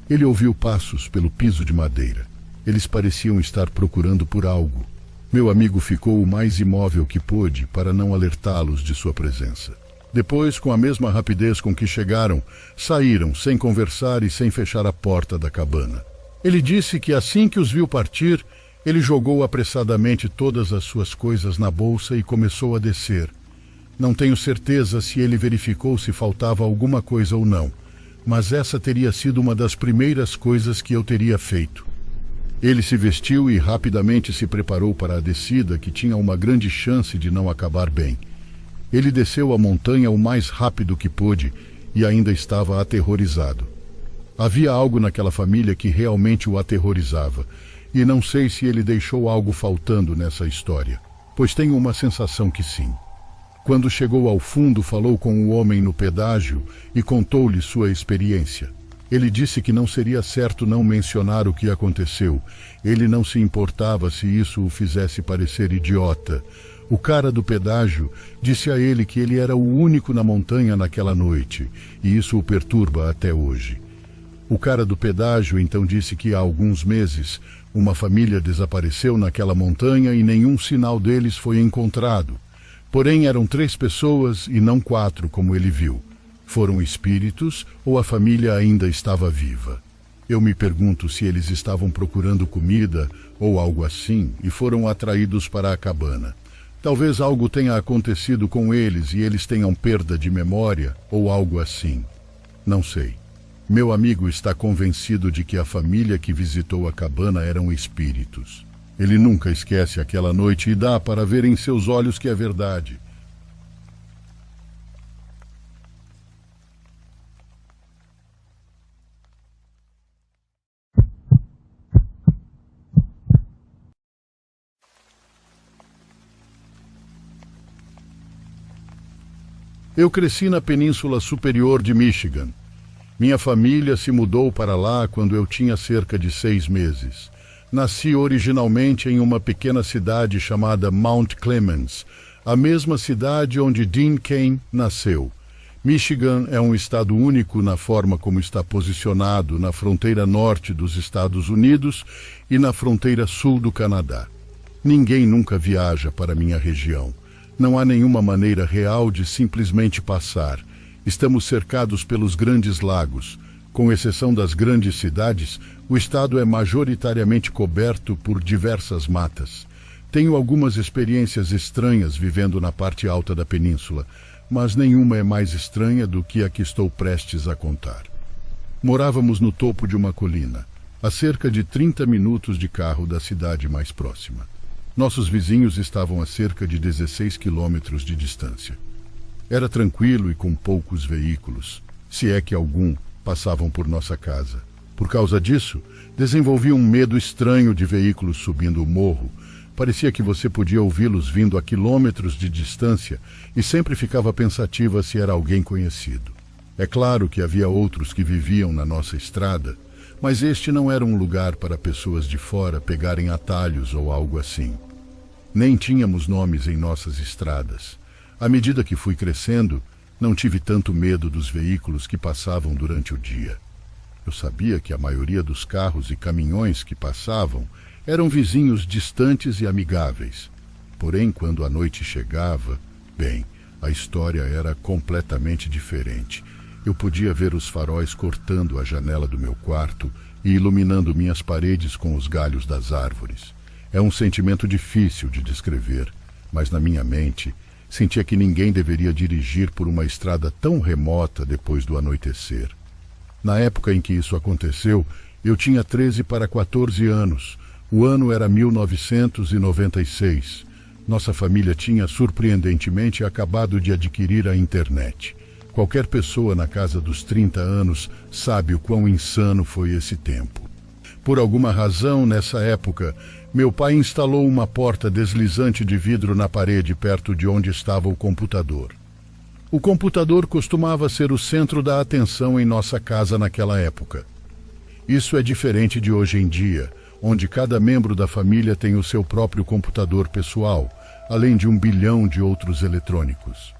Ele ouviu passos pelo piso de madeira. Eles pareciam estar procurando por algo. Meu amigo ficou o mais imóvel que pôde para não alertá-los de sua presença. Depois, com a mesma rapidez com que chegaram, saíram sem conversar e sem fechar a porta da cabana. Ele disse que assim que os viu partir, ele jogou apressadamente todas as suas coisas na bolsa e começou a descer. Não tenho certeza se ele verificou se faltava alguma coisa ou não, mas essa teria sido uma das primeiras coisas que eu teria feito. Ele se vestiu e rapidamente se preparou para a descida, que tinha uma grande chance de não acabar bem. Ele desceu a montanha o mais rápido que pôde e ainda estava aterrorizado. Havia algo naquela família que realmente o aterrorizava, e não sei se ele deixou algo faltando nessa história, pois tenho uma sensação que sim. Quando chegou ao fundo, falou com o homem no pedágio e contou-lhe sua experiência. Ele disse que não seria certo não mencionar o que aconteceu. Ele não se importava se isso o fizesse parecer idiota. O cara do pedágio disse a ele que ele era o único na montanha naquela noite, e isso o perturba até hoje. O cara do pedágio então disse que há alguns meses uma família desapareceu naquela montanha e nenhum sinal deles foi encontrado. Porém, eram 3 pessoas e não 4, como ele viu. Foram espíritos ou a família ainda estava viva? Eu me pergunto se eles estavam procurando comida ou algo assim e foram atraídos para a cabana. Talvez algo tenha acontecido com eles e eles tenham perda de memória ou algo assim. Não sei. Meu amigo está convencido de que a família que visitou a cabana eram espíritos. Ele nunca esquece aquela noite e dá para ver em seus olhos que é verdade. Eu cresci na Península Superior de Michigan. Minha família se mudou para lá quando eu tinha cerca de 6 meses. Nasci originalmente em uma pequena cidade chamada Mount Clemens, a mesma cidade onde Dean Cain nasceu. Michigan é um estado único na forma como está posicionado na fronteira norte dos Estados Unidos e na fronteira sul do Canadá. Ninguém nunca viaja para minha região. Não há nenhuma maneira real de simplesmente passar. Estamos cercados pelos grandes lagos. Com exceção das grandes cidades, o estado é majoritariamente coberto por diversas matas. Tenho algumas experiências estranhas vivendo na parte alta da península, mas nenhuma é mais estranha do que a que estou prestes a contar. Morávamos no topo de uma colina, a cerca de 30 minutos de carro da cidade mais próxima. Nossos vizinhos estavam a cerca de 16 quilômetros de distância. Era tranquilo e com poucos veículos, se é que algum, passavam por nossa casa. Por causa disso, desenvolvi um medo estranho de veículos subindo o morro. Parecia que você podia ouvi-los vindo a quilômetros de distância e sempre ficava pensativa se era alguém conhecido. É claro que havia outros que viviam na nossa estrada, mas este não era um lugar para pessoas de fora pegarem atalhos ou algo assim. Nem tínhamos nomes em nossas estradas. À medida que fui crescendo, não tive tanto medo dos veículos que passavam durante o dia. Eu sabia que a maioria dos carros e caminhões que passavam eram vizinhos distantes e amigáveis. Porém, quando a noite chegava, bem, a história era completamente diferente. Eu podia ver os faróis cortando a janela do meu quarto e iluminando minhas paredes com os galhos das árvores. É um sentimento difícil de descrever, mas na minha mente sentia que ninguém deveria dirigir por uma estrada tão remota depois do anoitecer. Na época em que isso aconteceu, eu tinha 13 para 14 anos. O ano era 1996. Nossa família tinha, surpreendentemente, acabado de adquirir a internet. Qualquer pessoa na casa dos 30 anos sabe o quão insano foi esse tempo. Por alguma razão, nessa época, meu pai instalou uma porta deslizante de vidro na parede perto de onde estava o computador. O computador costumava ser o centro da atenção em nossa casa naquela época. Isso é diferente de hoje em dia, onde cada membro da família tem o seu próprio computador pessoal, além de 1 bilhão de outros eletrônicos.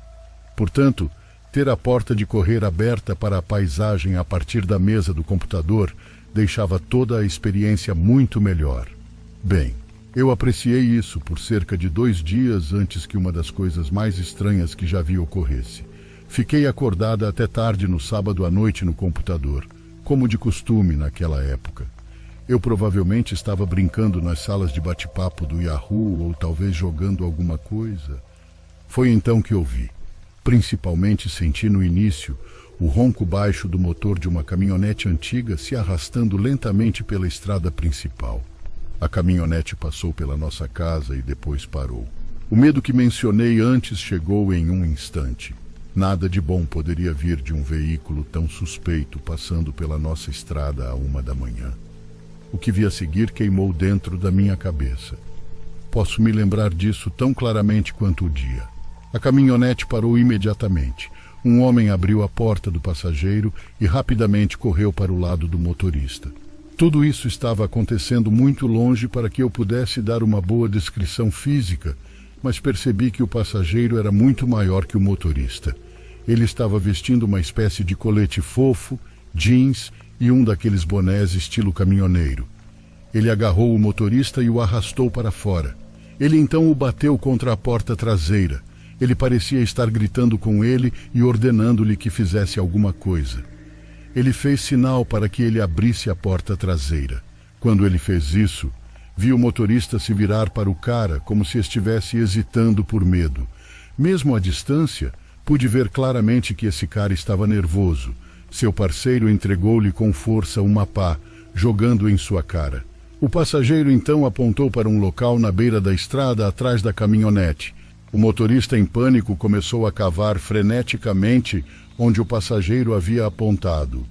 Portanto, ter a porta de correr aberta para a paisagem a partir da mesa do computador deixava toda a experiência muito melhor. Bem, eu apreciei isso por cerca de 2 dias antes que uma das coisas mais estranhas que já vi ocorresse. Fiquei acordada até tarde no sábado à noite no computador, como de costume naquela época. Eu provavelmente estava brincando nas salas de bate-papo do Yahoo ou talvez jogando alguma coisa. Foi então que ouvi. Principalmente senti no início o ronco baixo do motor de uma caminhonete antiga se arrastando lentamente pela estrada principal. A caminhonete passou pela nossa casa e depois parou. O medo que mencionei antes chegou em um instante. Nada de bom poderia vir de um veículo tão suspeito passando pela nossa estrada à 1 da manhã. O que vi a seguir queimou dentro da minha cabeça. Posso me lembrar disso tão claramente quanto o dia. A caminhonete parou imediatamente. Um homem abriu a porta do passageiro e rapidamente correu para o lado do motorista. Tudo isso estava acontecendo muito longe para que eu pudesse dar uma boa descrição física, mas percebi que o passageiro era muito maior que o motorista. Ele estava vestindo uma espécie de colete fofo, jeans e um daqueles bonés estilo caminhoneiro. Ele agarrou o motorista e o arrastou para fora. Ele então o bateu contra a porta traseira. Ele parecia estar gritando com ele e ordenando-lhe que fizesse alguma coisa. Ele fez sinal para que ele abrisse a porta traseira. Quando ele fez isso, vi o motorista se virar para o cara como se estivesse hesitando por medo. Mesmo à distância, pude ver claramente que esse cara estava nervoso. Seu parceiro entregou-lhe com força uma pá, jogando em sua cara. O passageiro então apontou para um local na beira da estrada atrás da caminhonete. O motorista, em pânico, começou a cavar freneticamente onde o passageiro havia apontado.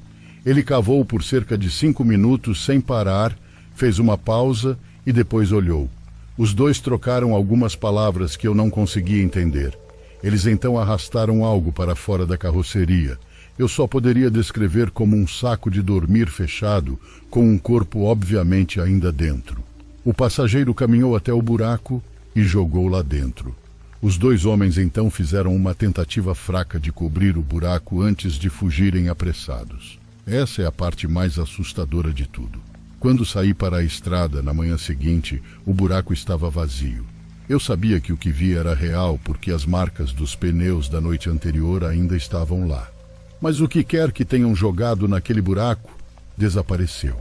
Ele cavou por cerca de 5 minutos sem parar, fez uma pausa e depois olhou. Os dois trocaram algumas palavras que eu não conseguia entender. Eles então arrastaram algo para fora da carroceria. Eu só poderia descrever como um saco de dormir fechado, com um corpo obviamente ainda dentro. O passageiro caminhou até o buraco e jogou lá dentro. Os 2 homens então fizeram uma tentativa fraca de cobrir o buraco antes de fugirem apressados. Essa é a parte mais assustadora de tudo. Quando saí para a estrada na manhã seguinte, o buraco estava vazio. Eu sabia que o que vi era real porque as marcas dos pneus da noite anterior ainda estavam lá. Mas o que quer que tenham jogado naquele buraco, desapareceu.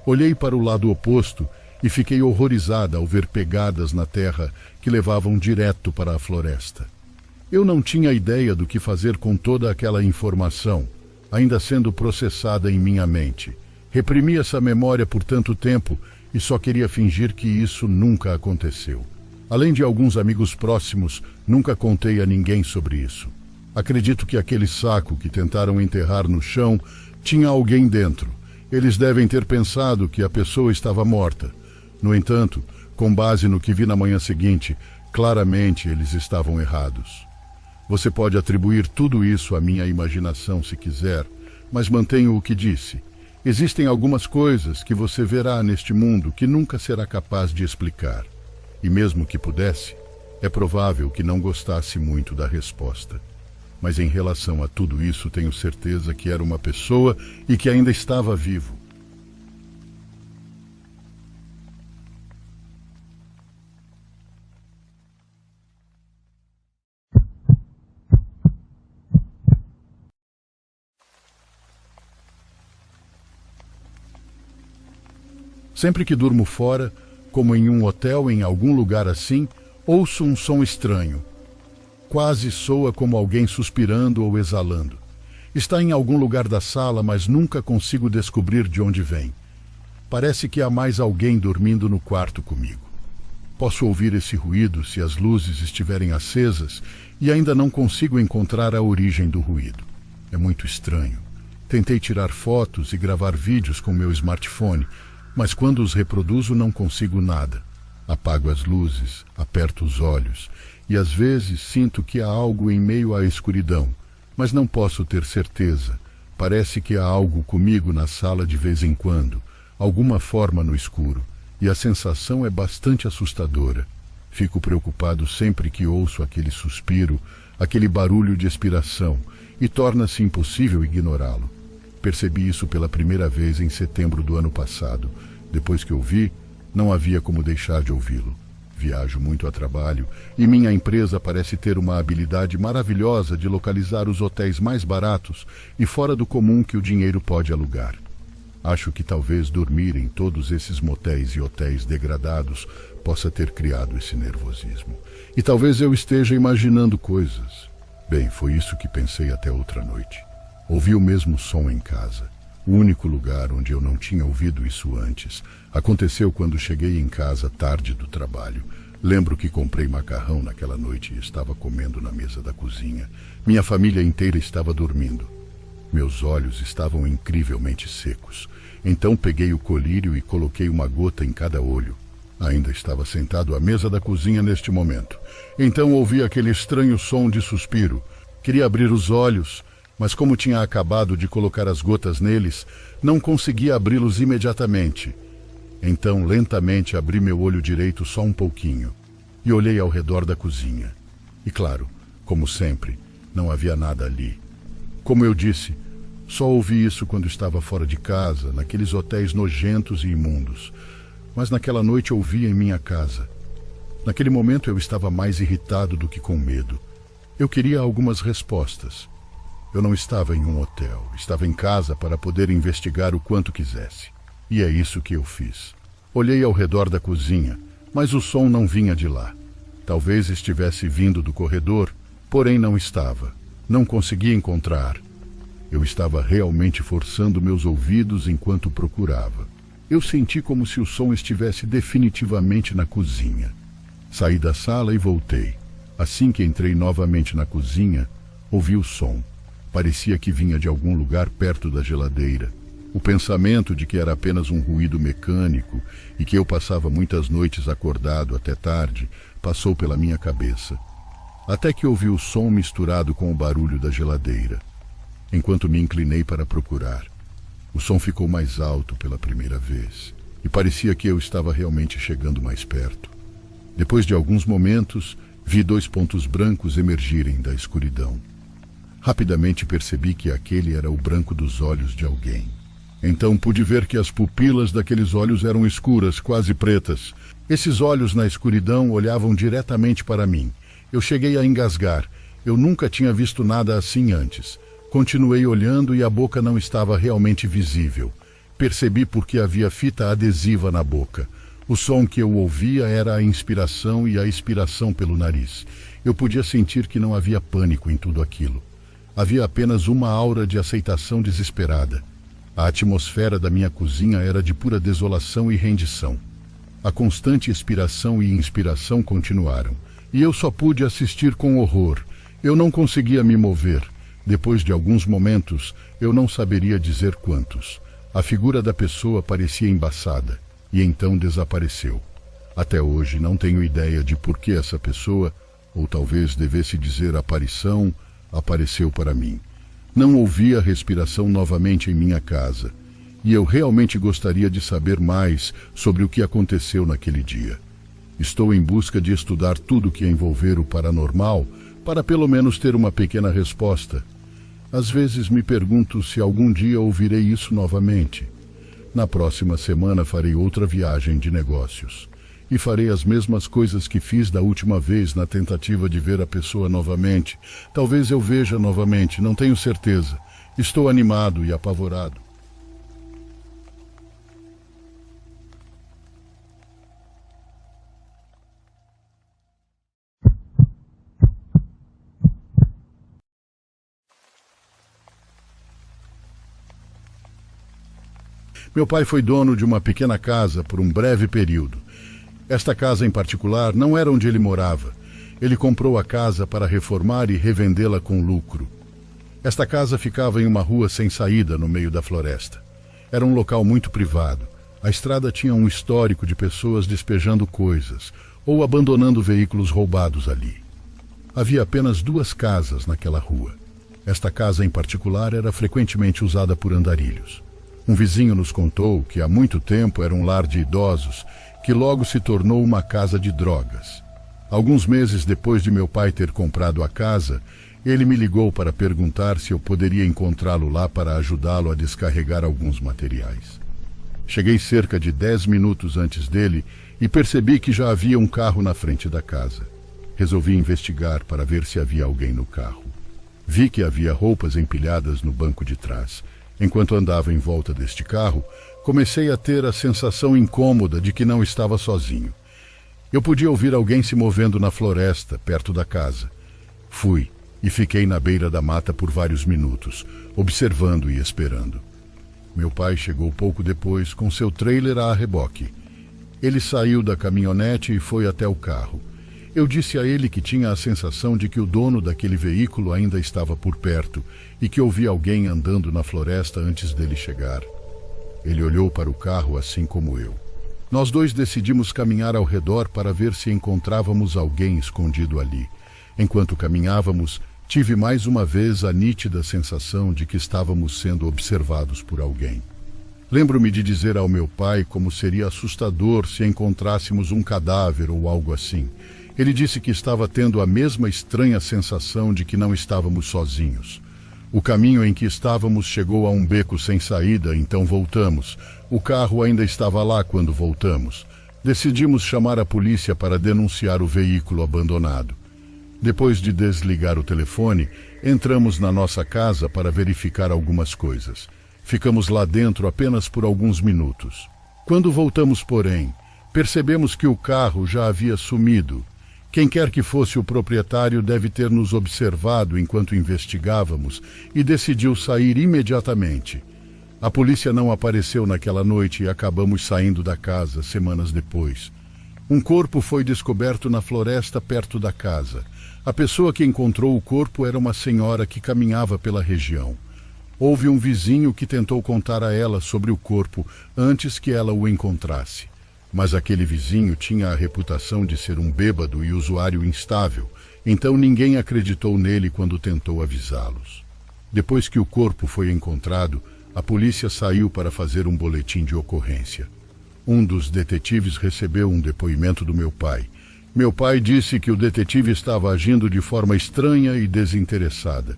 Olhei para o lado oposto e fiquei horrorizada ao ver pegadas na terra que levavam direto para a floresta. Eu não tinha ideia do que fazer com toda aquela informação, ainda sendo processada em minha mente. Reprimi essa memória por tanto tempo e só queria fingir que isso nunca aconteceu. Além de alguns amigos próximos, nunca contei a ninguém sobre isso. Acredito que aquele saco que tentaram enterrar no chão tinha alguém dentro. Eles devem ter pensado que a pessoa estava morta. No entanto, com base no que vi na manhã seguinte, claramente eles estavam errados. Você pode atribuir tudo isso à minha imaginação se quiser, mas mantenho o que disse. Existem algumas coisas que você verá neste mundo que nunca será capaz de explicar. E mesmo que pudesse, é provável que não gostasse muito da resposta. Mas em relação a tudo isso, tenho certeza que era uma pessoa e que ainda estava vivo. Sempre que durmo fora, como em um hotel em algum lugar assim, ouço um som estranho. Quase soa como alguém suspirando ou exalando. Está em algum lugar da sala, mas nunca consigo descobrir de onde vem. Parece que há mais alguém dormindo no quarto comigo. Posso ouvir esse ruído se as luzes estiverem acesas e ainda não consigo encontrar a origem do ruído. É muito estranho. Tentei tirar fotos e gravar vídeos com meu smartphone, mas quando os reproduzo não consigo nada. Apago as luzes, aperto os olhos e às vezes sinto que há algo em meio à escuridão, mas não posso ter certeza, Parece que há algo comigo na sala de vez em quando, alguma forma no escuro, e a sensação é bastante assustadora. Fico preocupado sempre que ouço aquele suspiro, aquele barulho de expiração, e torna-se impossível ignorá-lo. Percebi isso pela primeira vez em setembro do ano passado. Depois que ouvi, não havia como deixar de ouvi-lo. Viajo muito a trabalho e minha empresa parece ter uma habilidade maravilhosa de localizar os hotéis mais baratos e fora do comum que o dinheiro pode alugar. Acho que talvez dormir em todos esses motéis e hotéis degradados possa ter criado esse nervosismo. E talvez eu esteja imaginando coisas. Bem, foi isso que pensei até outra noite. Ouvi o mesmo som em casa. O único lugar onde eu não tinha ouvido isso antes aconteceu quando cheguei em casa tarde do trabalho. Lembro que comprei macarrão naquela noite e estava comendo na mesa da cozinha. Minha família inteira estava dormindo. Meus olhos estavam incrivelmente secos. Então peguei o colírio e coloquei uma gota em cada olho. Ainda estava sentado à mesa da cozinha neste momento. Então ouvi aquele estranho som de suspiro. Queria abrir os olhos, mas como tinha acabado de colocar as gotas neles, não conseguia abri-los imediatamente. Então, lentamente, abri meu olho direito só um pouquinho e olhei ao redor da cozinha. E claro, como sempre, não havia nada ali. Como eu disse, só ouvi isso quando estava fora de casa, naqueles hotéis nojentos e imundos. Mas naquela noite ouvi em minha casa. Naquele momento eu estava mais irritado do que com medo. Eu queria algumas respostas. Eu não estava em um hotel, estava em casa para poder investigar o quanto quisesse. E é isso que eu fiz. Olhei ao redor da cozinha, mas o som não vinha de lá. Talvez estivesse vindo do corredor, porém não estava. Não conseguia encontrar. Eu estava realmente forçando meus ouvidos enquanto procurava. Eu senti como se o som estivesse definitivamente na cozinha. Saí da sala e voltei. Assim que entrei novamente na cozinha, ouvi o som. Parecia que vinha de algum lugar perto da geladeira. O pensamento de que era apenas um ruído mecânico e que eu passava muitas noites acordado até tarde passou pela minha cabeça. Até que ouvi o som misturado com o barulho da geladeira. Enquanto me inclinei para procurar, o som ficou mais alto pela primeira vez e parecia que eu estava realmente chegando mais perto. Depois de alguns momentos, vi 2 pontos brancos emergirem da escuridão. Rapidamente percebi que aquele era o branco dos olhos de alguém. Então pude ver que as pupilas daqueles olhos eram escuras, quase pretas. Esses olhos na escuridão olhavam diretamente para mim. Eu cheguei a engasgar. Eu nunca tinha visto nada assim antes. Continuei olhando e a boca não estava realmente visível. Percebi porque havia fita adesiva na boca. O som que eu ouvia era a inspiração e a expiração pelo nariz. Eu podia sentir que não havia pânico em tudo aquilo. Havia apenas uma aura de aceitação desesperada. A atmosfera da minha cozinha era de pura desolação e rendição. A constante expiração e inspiração continuaram, e eu só pude assistir com horror. Eu não conseguia me mover. Depois de alguns momentos, eu não saberia dizer quantos. A figura da pessoa parecia embaçada, e então desapareceu. Até hoje não tenho ideia de por que essa pessoa, ou talvez devesse dizer aparição, apareceu para mim. Não ouvi a respiração novamente em minha casa, e eu realmente gostaria de saber mais sobre o que aconteceu naquele dia. Estou em busca de estudar tudo o que envolver o paranormal, para pelo menos ter uma pequena resposta. Às vezes me pergunto se algum dia ouvirei isso novamente. Na próxima semana farei outra viagem de negócios. E farei as mesmas coisas que fiz da última vez na tentativa de ver a pessoa novamente. Talvez eu veja novamente, não tenho certeza. Estou animado e apavorado. Meu pai foi dono de uma pequena casa por um breve período. Esta casa em particular não era onde ele morava. Ele comprou a casa para reformar e revendê-la com lucro. Esta casa ficava em uma rua sem saída no meio da floresta. Era um local muito privado. A estrada tinha um histórico de pessoas despejando coisas ou abandonando veículos roubados ali. Havia apenas 2 casas naquela rua. Esta casa em particular era frequentemente usada por andarilhos. Um vizinho nos contou que há muito tempo era um lar de idosos, que logo se tornou uma casa de drogas. Alguns meses depois de meu pai ter comprado a casa, ele me ligou para perguntar se eu poderia encontrá-lo lá para ajudá-lo a descarregar alguns materiais. Cheguei cerca de 10 minutos antes dele e percebi que já havia um carro na frente da casa. Resolvi investigar para ver se havia alguém no carro. Vi que havia roupas empilhadas no banco de trás. Enquanto andava em volta deste carro, comecei a ter a sensação incômoda de que não estava sozinho. Eu podia ouvir alguém se movendo na floresta, perto da casa. Fui e fiquei na beira da mata por vários minutos, observando e esperando. Meu pai chegou pouco depois com seu trailer a reboque. Ele saiu da caminhonete e foi até o carro. Eu disse a ele que tinha a sensação de que o dono daquele veículo ainda estava por perto e que ouvi alguém andando na floresta antes dele chegar. Ele olhou para o carro assim como eu. Nós dois decidimos caminhar ao redor para ver se encontrávamos alguém escondido ali. Enquanto caminhávamos, tive mais uma vez a nítida sensação de que estávamos sendo observados por alguém. Lembro-me de dizer ao meu pai como seria assustador se encontrássemos um cadáver ou algo assim. Ele disse que estava tendo a mesma estranha sensação de que não estávamos sozinhos. O caminho em que estávamos chegou a um beco sem saída, então voltamos. O carro ainda estava lá quando voltamos. Decidimos chamar a polícia para denunciar o veículo abandonado. Depois de desligar o telefone, entramos na nossa casa para verificar algumas coisas. Ficamos lá dentro apenas por alguns minutos. Quando voltamos, porém, percebemos que o carro já havia sumido. Quem quer que fosse o proprietário deve ter nos observado enquanto investigávamos e decidiu sair imediatamente. A polícia não apareceu naquela noite e acabamos saindo da casa semanas depois. Um corpo foi descoberto na floresta perto da casa. A pessoa que encontrou o corpo era uma senhora que caminhava pela região. Houve um vizinho que tentou contar a ela sobre o corpo antes que ela o encontrasse. Mas aquele vizinho tinha a reputação de ser um bêbado e usuário instável, então ninguém acreditou nele quando tentou avisá-los. Depois que o corpo foi encontrado, a polícia saiu para fazer um boletim de ocorrência. Um dos detetives recebeu um depoimento do meu pai. Meu pai disse que o detetive estava agindo de forma estranha e desinteressada.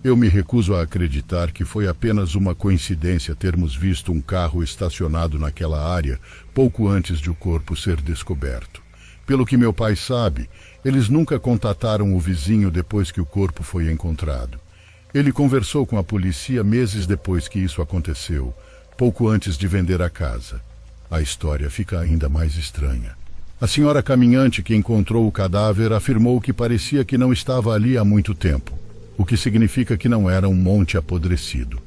Eu me recuso a acreditar que foi apenas uma coincidência termos visto um carro estacionado naquela área pouco antes de o corpo ser descoberto. Pelo que meu pai sabe, eles nunca contataram o vizinho depois que o corpo foi encontrado. Ele conversou com a polícia meses depois que isso aconteceu, pouco antes de vender a casa. A história fica ainda mais estranha. A senhora caminhante que encontrou o cadáver afirmou que parecia que não estava ali há muito tempo, o que significa que não era um monte apodrecido.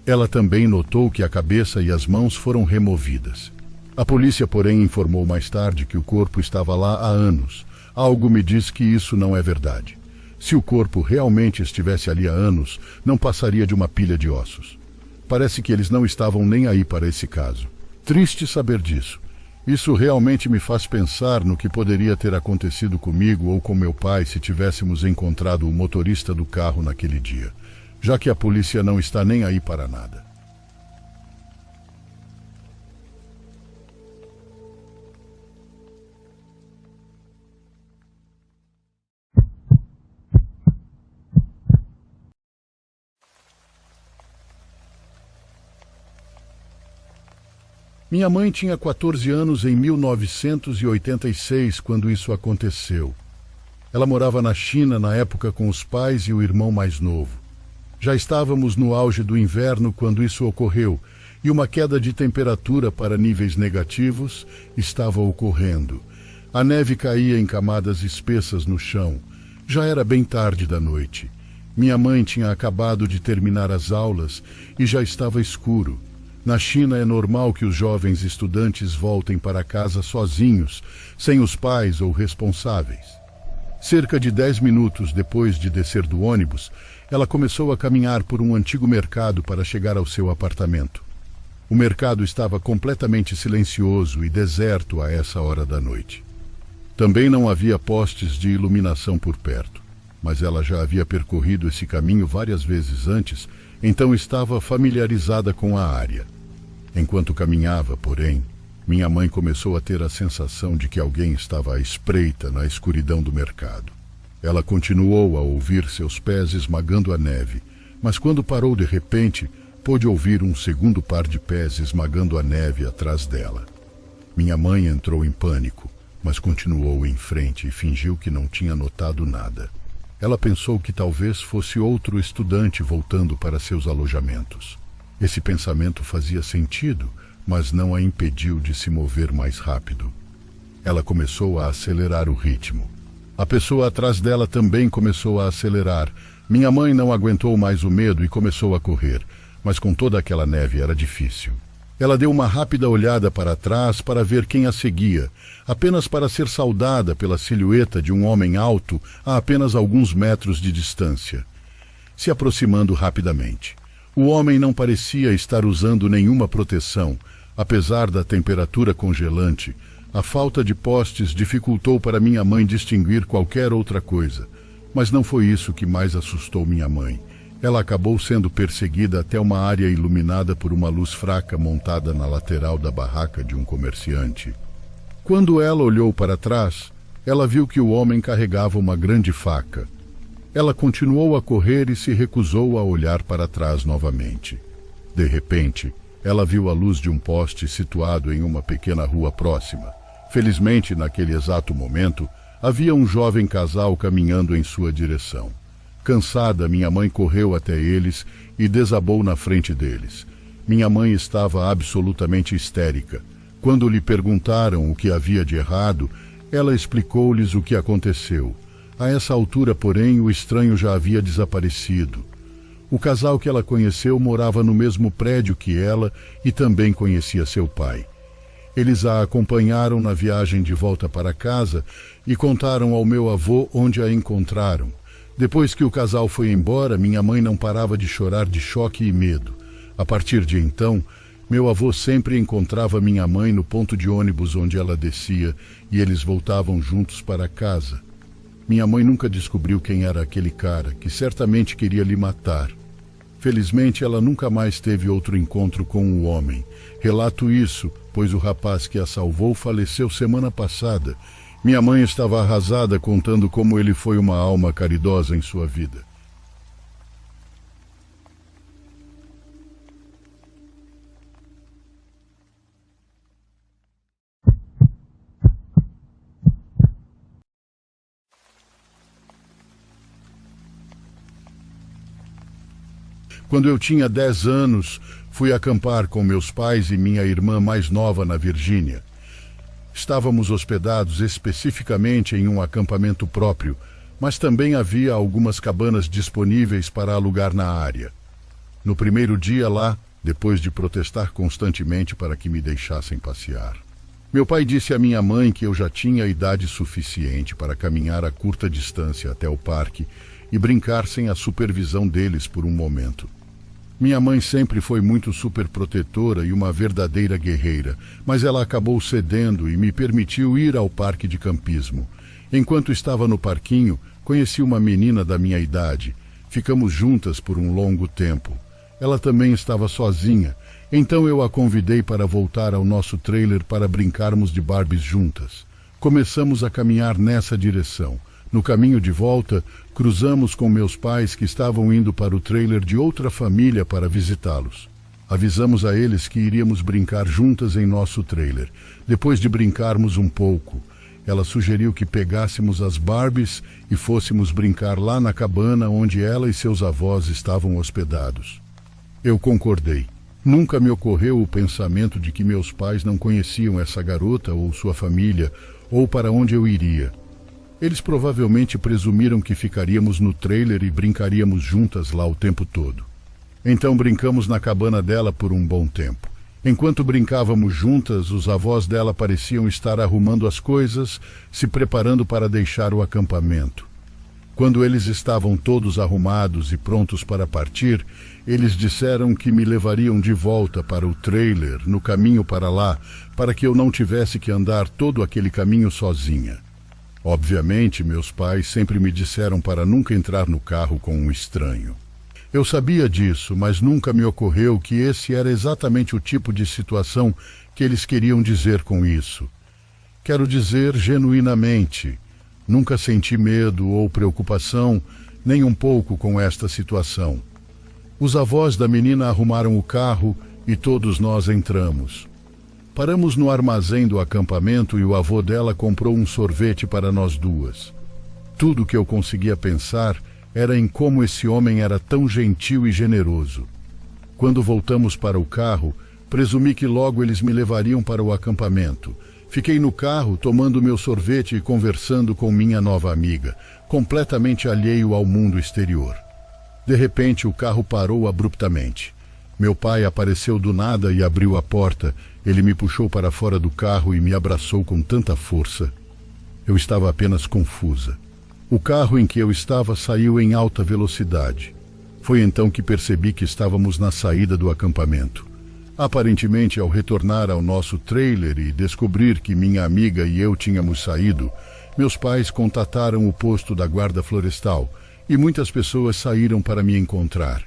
Ela também notou que a cabeça e as mãos foram removidas. A polícia, porém, informou mais tarde que o corpo estava lá há anos. Algo me diz que isso não é verdade. Se o corpo realmente estivesse ali há anos, não passaria de uma pilha de ossos. Parece que eles não estavam nem aí para esse caso. Triste saber disso. Isso realmente me faz pensar no que poderia ter acontecido comigo ou com meu pai se tivéssemos encontrado o motorista do carro naquele dia, já que a polícia não está nem aí para nada. Minha mãe tinha 14 anos em 1986, quando isso aconteceu. Ela morava na China na época com os pais e o irmão mais novo. Já estávamos no auge do inverno quando isso ocorreu, e uma queda de temperatura para níveis negativos estava ocorrendo. A neve caía em camadas espessas no chão. Já era bem tarde da noite. Minha mãe tinha acabado de terminar as aulas e já estava escuro. Na China é normal que os jovens estudantes voltem para casa sozinhos, sem os pais ou responsáveis. Cerca de 10 minutos depois de descer do ônibus, ela começou a caminhar por um antigo mercado para chegar ao seu apartamento. O mercado estava completamente silencioso e deserto a essa hora da noite. Também não havia postes de iluminação por perto. mas ela já havia percorrido esse caminho várias vezes antes, então estava familiarizada com a área. Enquanto caminhava, porém, minha mãe começou a ter a sensação de que alguém estava à espreita na escuridão do mercado. Ela continuou a ouvir seus pés esmagando a neve, mas quando parou de repente, pôde ouvir um segundo par de pés esmagando a neve atrás dela. Minha mãe entrou em pânico, mas continuou em frente e fingiu que não tinha notado nada. Ela pensou que talvez fosse outro estudante voltando para seus alojamentos. Esse pensamento fazia sentido, mas não a impediu de se mover mais rápido. Ela começou a acelerar o ritmo. A pessoa atrás dela também começou a acelerar. Minha mãe não aguentou mais o medo e começou a correr, mas com toda aquela neve era difícil. Ela deu uma rápida olhada para trás para ver quem a seguia, apenas para ser saudada pela silhueta de um homem alto a apenas alguns metros de distância, se aproximando rapidamente. O homem não parecia estar usando nenhuma proteção. Apesar da temperatura congelante, a falta de postes dificultou para minha mãe distinguir qualquer outra coisa. Mas não foi isso que mais assustou minha mãe. Ela acabou sendo perseguida até uma área iluminada por uma luz fraca montada na lateral da barraca de um comerciante. Quando ela olhou para trás, ela viu que o homem carregava uma grande faca. Ela continuou a correr e se recusou a olhar para trás novamente. De repente, ela viu a luz de um poste situado em uma pequena rua próxima. Felizmente, naquele exato momento, havia um jovem casal caminhando em sua direção. Cansada, minha mãe correu até eles e desabou na frente deles. Minha mãe estava absolutamente histérica. Quando lhe perguntaram o que havia de errado, ela explicou-lhes o que aconteceu. A essa altura, porém, o estranho já havia desaparecido. O casal que ela conheceu morava no mesmo prédio que ela e também conhecia seu pai. Eles a acompanharam na viagem de volta para casa e contaram ao meu avô onde a encontraram. Depois que o casal foi embora, minha mãe não parava de chorar de choque e medo. A partir de então, meu avô sempre encontrava minha mãe no ponto de ônibus onde ela descia e eles voltavam juntos para casa. Minha mãe nunca descobriu quem era aquele cara, que certamente queria lhe matar. Felizmente, ela nunca mais teve outro encontro com o homem. Relato isso, pois o rapaz que a salvou faleceu semana passada. Minha mãe estava arrasada contando como ele foi uma alma caridosa em sua vida. Quando eu tinha 10 anos, fui acampar com meus pais e minha irmã mais nova na Virgínia. Estávamos hospedados especificamente em um acampamento próprio, mas também havia algumas cabanas disponíveis para alugar na área. No primeiro dia lá, depois de protestar constantemente para que me deixassem passear, meu pai disse à minha mãe que eu já tinha idade suficiente para caminhar a curta distância até o parque e brincar sem a supervisão deles por um momento. Minha mãe sempre foi muito superprotetora e uma verdadeira guerreira, mas ela acabou cedendo e me permitiu ir ao parque de campismo. Enquanto estava no parquinho, conheci uma menina da minha idade. Ficamos juntas por um longo tempo. Ela também estava sozinha, então eu a convidei para voltar ao nosso trailer para brincarmos de Barbies juntas. Começamos a caminhar nessa direção. No caminho de volta, cruzamos com meus pais que estavam indo para o trailer de outra família para visitá-los. Avisamos a eles que iríamos brincar juntas em nosso trailer. Depois de brincarmos um pouco, ela sugeriu que pegássemos as Barbies e fôssemos brincar lá na cabana onde ela e seus avós estavam hospedados. Eu concordei. Nunca me ocorreu o pensamento de que meus pais não conheciam essa garota ou sua família, ou para onde eu iria. Eles provavelmente presumiram que ficaríamos no trailer e brincaríamos juntas lá o tempo todo. Então brincamos na cabana dela por um bom tempo. Enquanto brincávamos juntas, os avós dela pareciam estar arrumando as coisas, se preparando para deixar o acampamento. Quando eles estavam todos arrumados e prontos para partir, eles disseram que me levariam de volta para o trailer no caminho para lá, para que eu não tivesse que andar todo aquele caminho sozinha. Obviamente, meus pais sempre me disseram para nunca entrar no carro com um estranho. Eu sabia disso, mas nunca me ocorreu que esse era exatamente o tipo de situação que eles queriam dizer com isso. Quero dizer genuinamente, nunca senti medo ou preocupação, nem um pouco com esta situação. Os avós da menina arrumaram o carro e todos nós entramos. Paramos no armazém do acampamento e o avô dela comprou um sorvete para nós duas. Tudo que eu conseguia pensar era em como esse homem era tão gentil e generoso. Quando voltamos para o carro, presumi que logo eles me levariam para o acampamento. Fiquei no carro, tomando meu sorvete e conversando com minha nova amiga, completamente alheio ao mundo exterior. De repente, o carro parou abruptamente. Meu pai apareceu do nada e abriu a porta. Ele me puxou para fora do carro e me abraçou com tanta força. Eu estava apenas confusa. O carro em que eu estava saiu em alta velocidade. Foi então que percebi que estávamos na saída do acampamento. Aparentemente, ao retornar ao nosso trailer e descobrir que minha amiga e eu tínhamos saído, meus pais contataram o posto da guarda florestal e muitas pessoas saíram para me encontrar.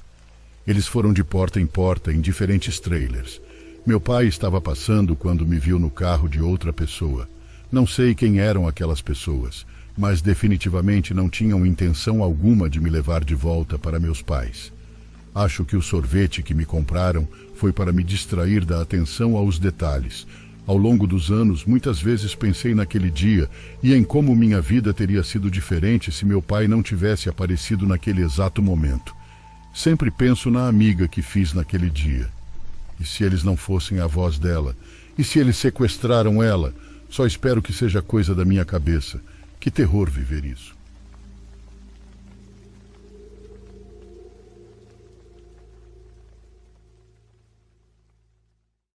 Eles foram de porta em porta em diferentes trailers. Meu pai estava passando quando me viu no carro de outra pessoa. Não sei quem eram aquelas pessoas, mas definitivamente não tinham intenção alguma de me levar de volta para meus pais. Acho que o sorvete que me compraram foi para me distrair da atenção aos detalhes. Ao longo dos anos, muitas vezes pensei naquele dia e em como minha vida teria sido diferente se meu pai não tivesse aparecido naquele exato momento. Sempre penso na amiga que fiz naquele dia. E se eles não fossem avós dela? E se eles sequestraram ela? Só espero que seja coisa da minha cabeça. Que terror viver isso.